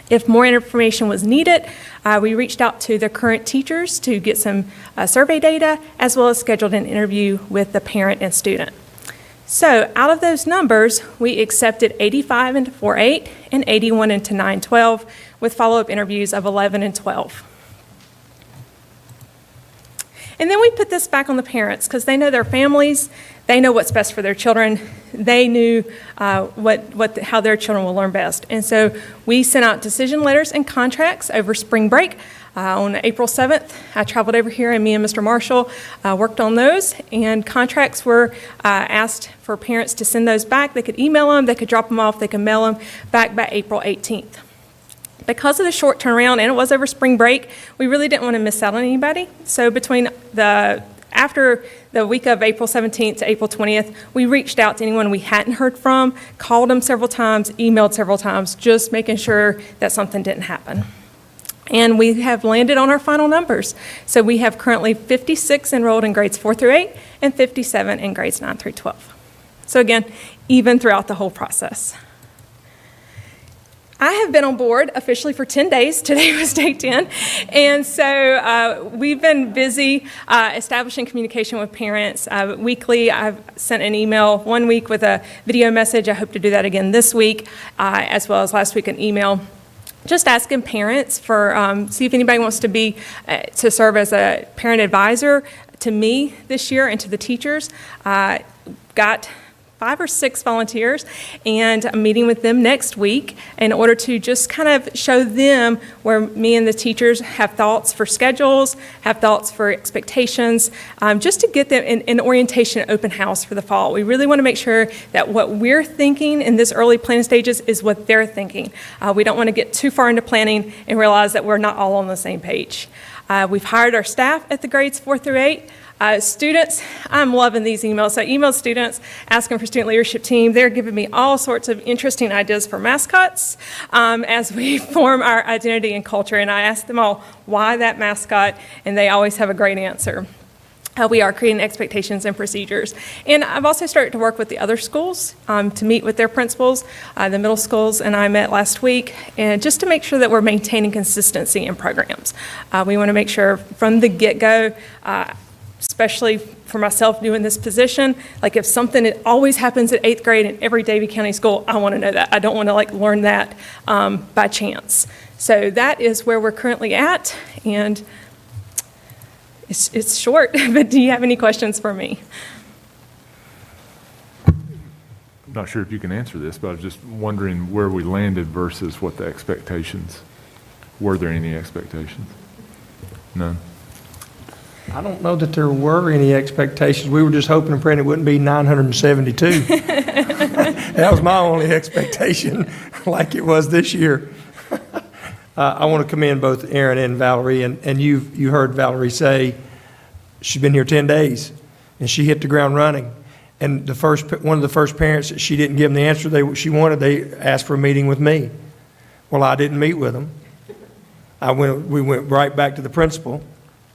S6: If more information was needed, we reached out to the current teachers to get some survey data, as well as scheduled an interview with the parent and student. So out of those numbers, we accepted 85 into 4-8 and 81 into 9-12 with follow-up interviews of 11 and 12. And then we put this back on the parents because they know their families, they know what's best for their children, they knew how their children will learn best. And so we sent out decision letters and contracts over spring break. On April 7th, I traveled over here and me and Mr. Marshall worked on those, and contracts were asked for parents to send those back. They could email them, they could drop them off, they could mail them back by April 18th. Because of the short turnaround, and it was over spring break, we really didn't want to miss out on anybody. So after the week of April 17th to April 20th, we reached out to anyone we hadn't heard from, called them several times, emailed several times, just making sure that something didn't happen. And we have landed on our final numbers. So we have currently 56 enrolled in grades 4 through 8 and 57 in grades 9 through 12. So again, even throughout the whole process. I have been on board officially for 10 days. Today was day 10. And so we've been busy establishing communication with parents. Weekly, I've sent an email one week with a video message. I hope to do that again this week, as well as last week an email. Just asking parents for, see if anybody wants to serve as a parent advisor to me this year and to the teachers. Got 5 or 6 volunteers, and I'm meeting with them next week in order to just kind of show them where me and the teachers have thoughts for schedules, have thoughts for expectations, just to get them in orientation open house for the fall. We really want to make sure that what we're thinking in this early planning stages is what they're thinking. We don't want to get too far into planning and realize that we're not all on the same page. We've hired our staff at the grades 4 through 8. Students, I'm loving these emails. So I emailed students asking for student leadership team. They're giving me all sorts of interesting ideas for mascots as we form our identity and culture. And I asked them all why that mascot, and they always have a great answer. We are creating expectations and procedures. And I've also started to work with the other schools to meet with their principals. The middle schools and I met last week, and just to make sure that we're maintaining consistency in programs. We want to make sure from the get-go, especially for myself doing this position, like if something that always happens at 8th grade in every Davie County school, I want to know that. I don't want to learn that by chance. So that is where we're currently at, and it's short, but do you have any questions for me?
S1: not sure if you can answer this, but I was just wondering where we landed versus what the expectations, were there any expectations? None?
S3: I don't know that there were any expectations. We were just hoping and praying it wouldn't be 972. That was my only expectation, like it was this year. I want to commend both Aaron and Valerie, and you heard Valerie say she's been here 10 days, and she hit the ground running. And one of the first parents that she didn't give them the answer she wanted, they asked for a meeting with me. Well, I didn't meet with them. We went right back to the principal,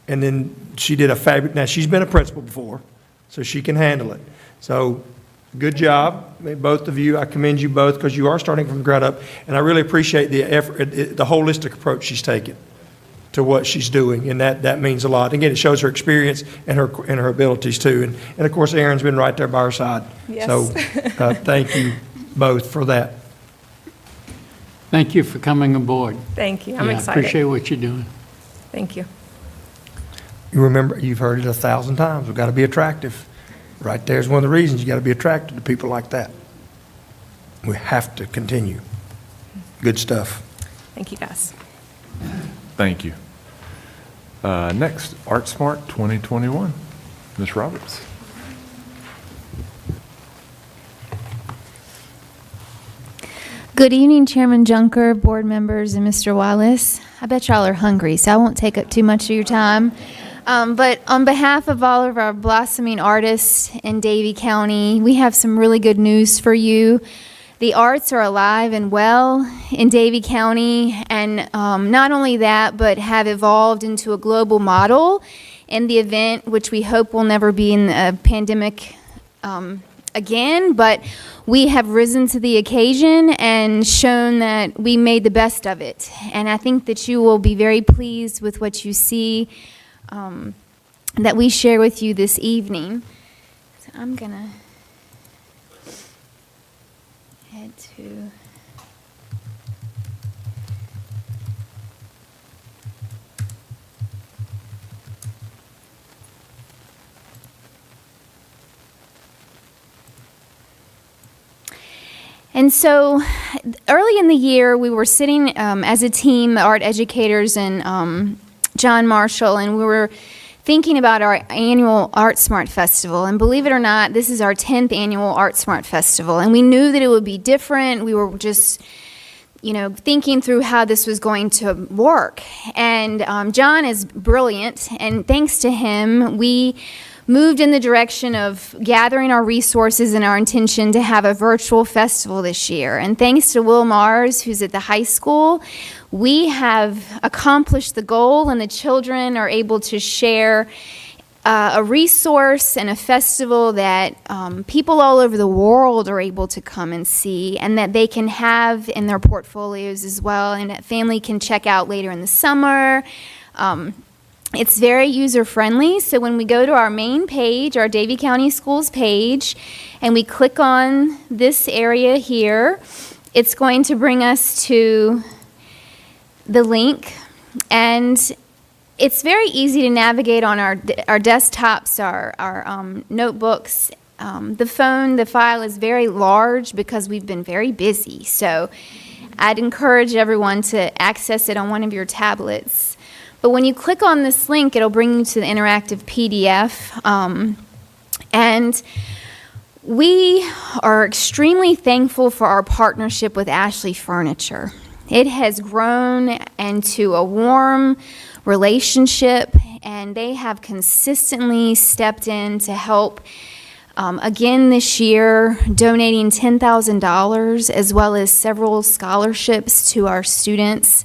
S3: and then she did a fabulous. Now she's been a principal before, so she can handle it. So, good job, both of you. I commend you both because you are starting from the ground up, and I really appreciate the effort, the holistic approach she's taken to what she's doing, and that means a lot. Again, it shows her experience and her abilities too, and of course, Aaron's been right there by her side.
S6: Yes.
S3: So, thank you both for that.
S17: Thank you for coming aboard.
S6: Thank you. I'm
S17: Yeah,
S6: excited.
S17: appreciate what you're doing.
S6: Thank you.
S3: You remember, you've heard it 1,000 times. We've got to be attractive. Right there's one of the reasons you got to be attracted to people like that. We have to continue. Good stuff.
S6: Thank you, guys.
S1: Thank you. Next, Art Smart 2021. Ms. Roberts.
S7: Good evening, Chairman Junker, board members, and Mr. Wallace. I bet y'all are hungry, so I won't take up too much of your time. But on behalf of all of our blossoming artists in Davie County, we have some really good news for you. The arts are alive and well in Davie County, and not only that, but have evolved into a global model in the event, which we hope will never be in a pandemic again, but we have risen to the occasion and shown that we made the best of it. And I think that you will be very pleased with what you see that we share with you this evening. So I'm gonna head to And so early in the year, we were sitting as a team, art educators and John Marshall, and we were thinking about our annual Art Smart Festival. And believe it or not, this is our 10th annual Art Smart Festival. And we knew that it would be different. We were just, thinking through how this was going to work. And John is brilliant, and thanks to him, we moved in the direction of gathering our resources and our intention to have a virtual festival this year. And thanks to Will Mars, who's at the high school, we have accomplished the goal, and the children are able to share a resource and a festival that people all over the world are able to come and see, and that they can have in their portfolios as well, and that family can check out later in the summer. It's very user-friendly, so when we go to our main page, our Davie County Schools page, and we click on this area here, it's going to bring us to the link, and it's very easy to navigate on our desktops, our notebooks. The file is very large because we've been very busy, so I'd encourage everyone to access it on one of your tablets. But when you click on this link, it'll bring you to the interactive PDF. And we are extremely thankful for our partnership with Ashley Furniture. It has grown into a warm relationship, and they have consistently stepped in to help. Again this year, donating $10,000 as well as several scholarships to our students.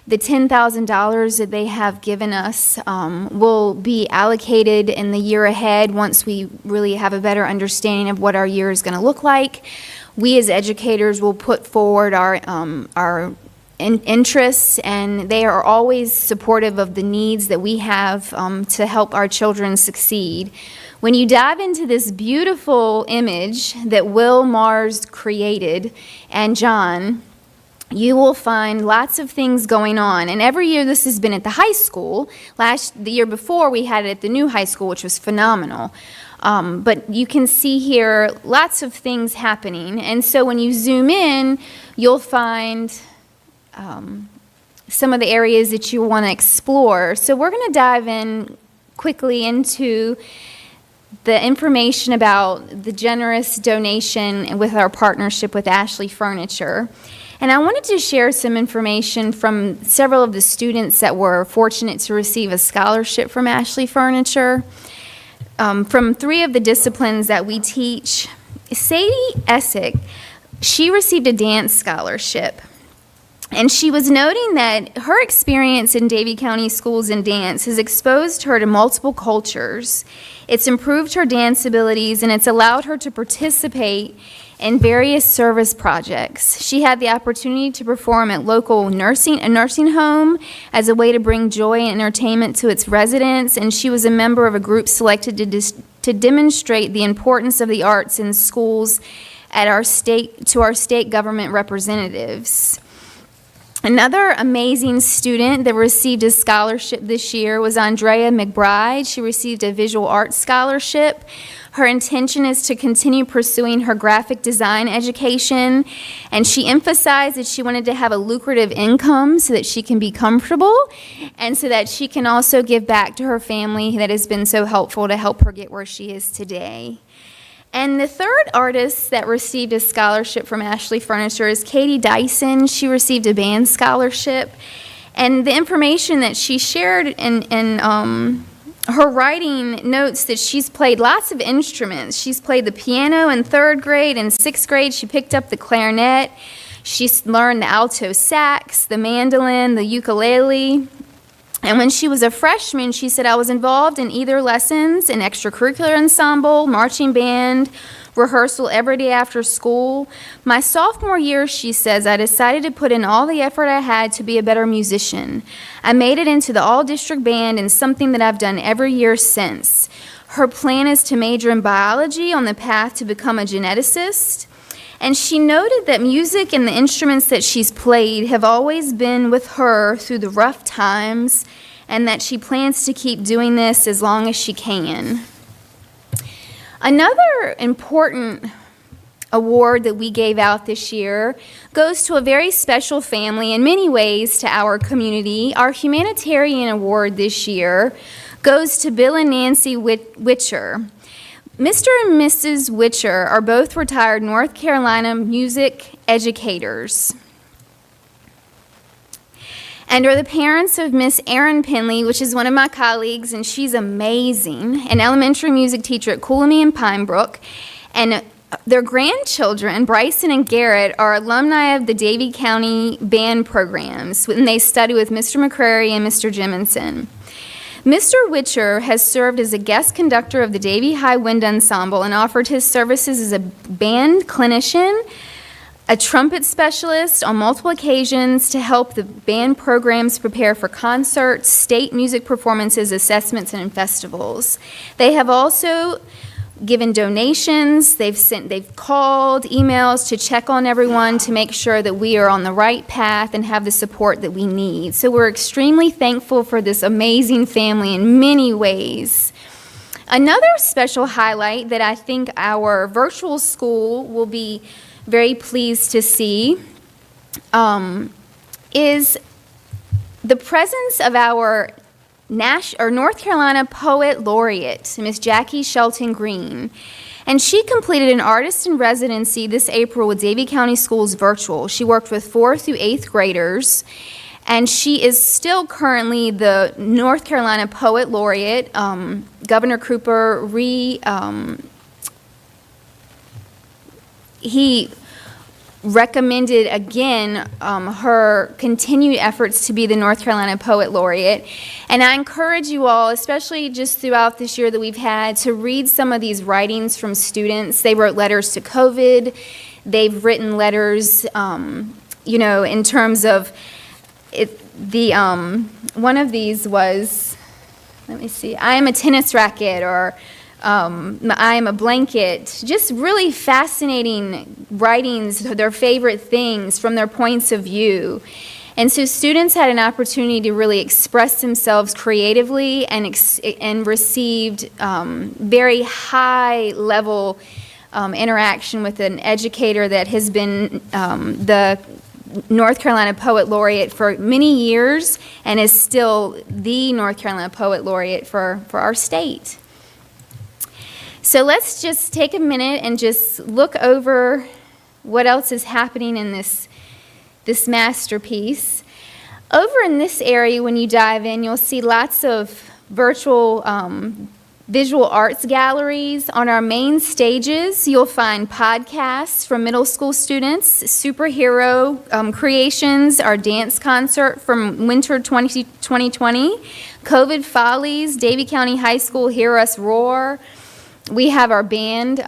S7: The $10,000 that they have given us will be allocated in the year ahead once we really have a better understanding of what our year is going to look like. We as educators will put forward our interests, and they are always supportive of the needs that we have to help our children succeed. When you dive into this beautiful image that Will Mars created and John, you will find lots of things going on. And every year this has been at the high school. The year before we had it at the new high school, which was phenomenal. But you can see here lots of things happening. And so when you zoom in, you'll find some of the areas that you want to explore. So we're going to dive in quickly into the information about the generous donation with our partnership with Ashley Furniture. And I wanted to share some information from several of the students that were fortunate to receive a scholarship from Ashley Furniture. From 3 of the disciplines that we teach, Sadie Essick, she received a dance scholarship. And she was noting that her experience in Davie County schools in dance has exposed her to multiple cultures. It's improved her dance abilities, and it's allowed her to participate in various service projects. She had the opportunity to perform at a nursing home as a way to bring joy and entertainment to its residents, and she was a member of a group selected to demonstrate the importance of the arts in schools at our state government representatives. Another amazing student that received a scholarship this year was Andrea McBride. She received a visual arts scholarship. Her intention is to continue pursuing her graphic design education, and she emphasized that she wanted to have a lucrative income so that she can be comfortable and so that she can also give back to her family that has been so helpful to help her get where she is today. And the third artist that received a scholarship from Ashley Furniture is Katie Dyson. She received a band scholarship. And the information that she shared in her writing notes that she's played lots of instruments. She's played the piano in 3rd grade. In 6th grade, she picked up the clarinet. She's learned the alto sax, the mandolin, the ukulele. And when she was a freshman, she said, I was involved in either lessons, an extracurricular ensemble, marching band, rehearsal every day after school. My sophomore year, she says, I decided to put in all the effort I had to be a better musician. I made it into the all-district band and something that I've done every year since. Her plan is to major in biology on the path to become a geneticist. And she noted that music and the instruments that she's played have always been with her through the rough times, and that she plans to keep doing this as long as she can. Another important award that we gave out this year goes to a very special family in many ways to our community. Our humanitarian award this year goes to Bill and Nancy Witcher. Mr. and Mrs. Witcher are both retired North Carolina music educators and are the parents of Miss Erin Penley, which is one of my colleagues, and she's amazing, an elementary music teacher at Coolamy and Pinebrook. And their grandchildren, Bryson and Garrett, are alumni of the Davie County band programs, and they study with Mr. McCrary and Mr. Jiminson. Mr. Witcher has served as a guest conductor of the Davie High Wind Ensemble and offered his services as a band clinician, a trumpet specialist on multiple occasions to help the band programs prepare for concerts, state music performances, assessments, and festivals. They have also given donations, they've called, emails to check on everyone to make sure that we are on the right path and have the support that we need. So we're extremely thankful for this amazing family in many ways. Another special highlight that I think our virtual school will be very pleased to see is the presence of our North Carolina Poet Laureate, Miss Jackie Shelton Green. And she completed an artist in residency this April with Davie County Schools Virtual. She worked with 4th through 8th graders, and she is still currently the North Carolina Poet Laureate. Governor Cooper he recommended again her continued efforts to be the North Carolina Poet Laureate. And I encourage you all, especially just throughout this year that we've had, to read some of these writings from students. They wrote letters to COVID. They've written letters, in terms of it. One of these was, let me see, I am a tennis racket, or I am a blanket. Just really fascinating writings, their favorite things from their points of view. And so students had an opportunity to really express themselves creatively and received very high level interaction with an educator that has been the North Carolina Poet Laureate for many years and is still the North Carolina Poet Laureate for our state. So let's just take a minute and just look over what else is happening in this masterpiece. Over in this area, when you dive in, you'll see lots of virtual visual arts galleries. On our main stages, you'll find podcasts from middle school students, superhero creations, our dance concert from winter 2020, COVID Follies, Davie County High School Hear Us Roar. We have our band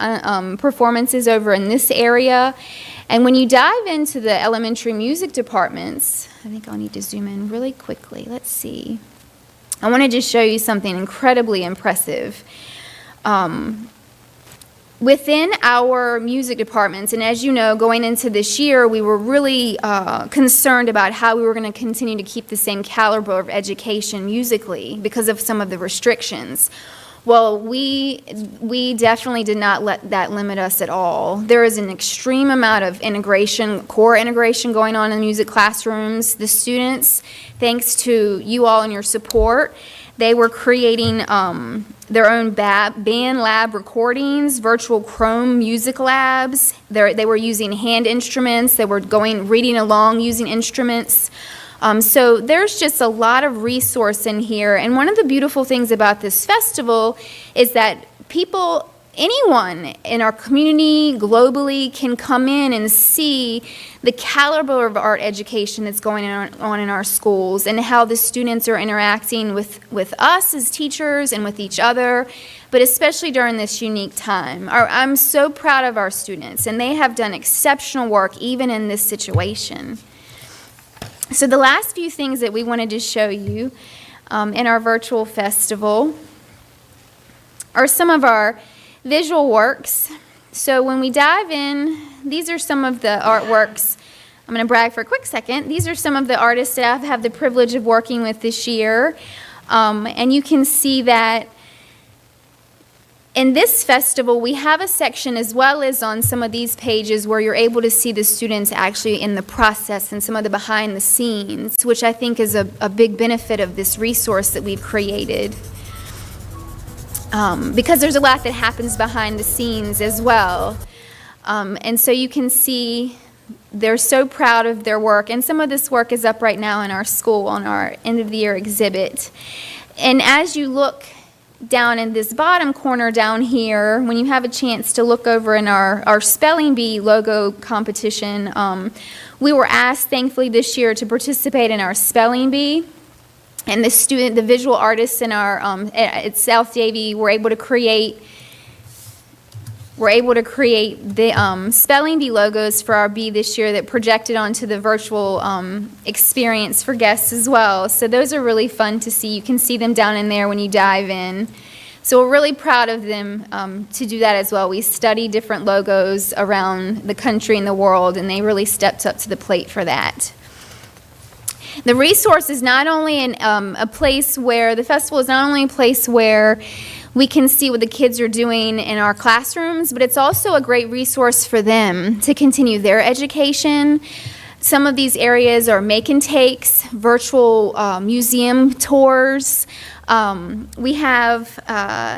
S7: performances over in this area. And when you dive into the elementary music departments, I think I'll need to zoom in really quickly. Let's see. I want to just show you something incredibly impressive. Within our music departments, and as you know, going into this year, we were really concerned about how we were going to continue to keep the same caliber of education musically because of some of the restrictions. Well, we definitely did not let that limit us at all. There is an extreme amount of integration, core integration going on in music classrooms. The students, thanks to you all and your support, they were creating their own band lab recordings, virtual Chrome music labs. They were using hand instruments. They were reading along using instruments. So there's just a lot of resource in here. And one of the beautiful things about this festival is that anyone in our community globally can come in and see the caliber of art education that's going on in our schools and how the students are interacting with us as teachers and with each other, but especially during this unique time. I'm so proud of our students, and they have done exceptional work even in this situation. So the last few things that we wanted to show you in our virtual festival are some of our visual works. So when we dive in, these are some of the artworks. I'm going to brag for a quick second. These are some of the artists that I've had the privilege of working with this year. And you can see that in this festival, we have a section as well as on some of these pages where you're able to see the students actually in the process and some of the behind the scenes, which I think is a big benefit of this resource that we've created. Because there's a lot that happens behind the scenes as well. And so you can see they're so proud of their work. And some of this work is up right now in our school on our end of the year exhibit. And as you look down in this bottom corner down here, when you have a chance to look over in our Spelling Bee logo competition, we were asked, thankfully, this year to participate in our Spelling Bee. And the visual artists in our at South Davie were able to create the Spelling Bee logos for our bee this year that projected onto the virtual experience for guests as well. So those are really fun to see. You can see them down in there when you dive in. So we're really proud of them to do that as well. We study different logos around the country and the world, and they really stepped up to the plate for that. The resource is not only the festival is not only a place where we can see what the kids are doing in our classrooms, but it's also a great resource for them to continue their education. Some of these areas are make and takes, virtual museum tours. We have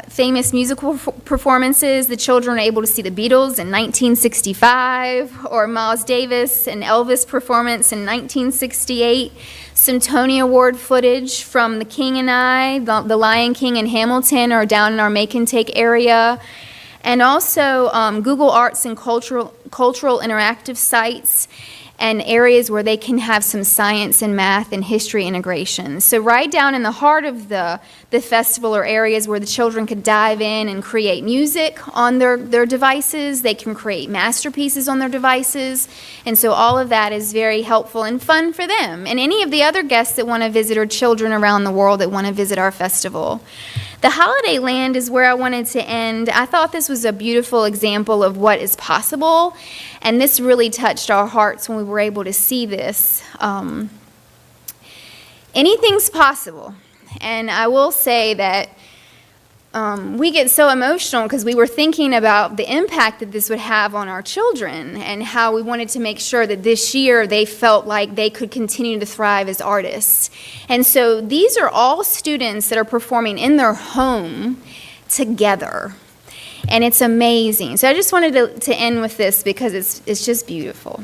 S7: famous musical performances. The children are able to see the Beatles in 1965, or Miles Davis and Elvis performance in 1968. Some Tony Award footage from The King and I, The Lion King and Hamilton are down in our make and take area. And also Google Arts and cultural interactive sites and areas where they can have some science and math and history integration. So right down in the heart of the festival are areas where the children could dive in and create music on their devices. They can create masterpieces on their devices. And so all of that is very helpful and fun for them and any of the other guests that want to visit or children around the world that want to visit our festival. The Holiday Land is where I wanted to end. I thought this was a beautiful example of what is possible, and this really touched our hearts when we were able to see this. anything's possible. And I will say that we get so emotional because we were thinking about the impact that this would have on our children and how we wanted to make sure that this year they felt like they could continue to thrive as artists. And so these are all students that are performing in their home together. And it's amazing. So I just wanted to end with this because it's just beautiful.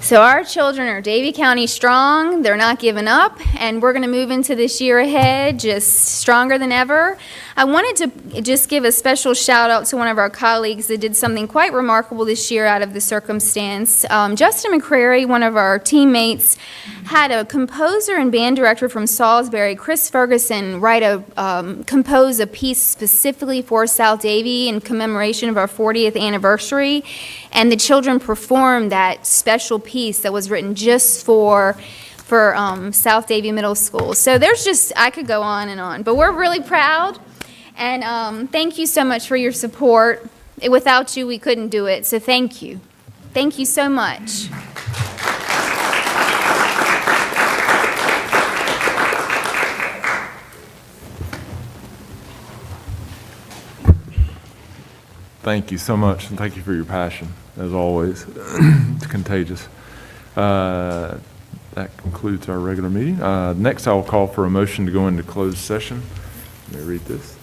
S7: So our children are Davie County strong, they're not giving up, and we're going to move into this year ahead just stronger than ever. I wanted to just give a special shout out to one of our colleagues that did something quite remarkable this year out of the circumstance. Justin McCrary, one of our teammates, had a composer and band director from Salisbury, Chris Ferguson, compose a piece specifically for South Davie in commemoration of our 40th anniversary, and the children performed that special piece that was written just for South Davie Middle School. So I could go on, but we're really proud, and thank you so much for your support. Without you, we couldn't do it, so thank you. Thank you so much.
S1: Thank you so much, and thank you for your passion, as always. It's contagious. That concludes our regular meeting. Next, I will call for a motion to go into closed session. Let me read this.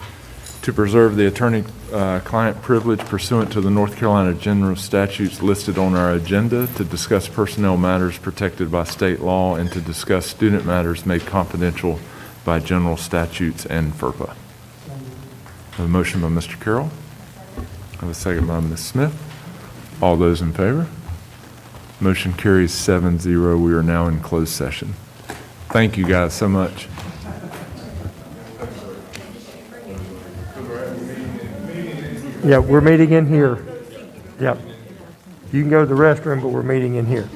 S1: To preserve the attorney-client privilege pursuant to the North Carolina general statutes listed on our agenda, to discuss personnel matters protected by state law, and to discuss student matters made confidential by general statutes and FERPA. I have a motion by Mr. Carroll. I have a second by Ms. Smith. All those in favor? Motion carries 7-0. We are now in closed session. Thank you guys so much.
S3: Yeah, we're meeting in here. Yeah. You can go to the restroom, but we're meeting in here.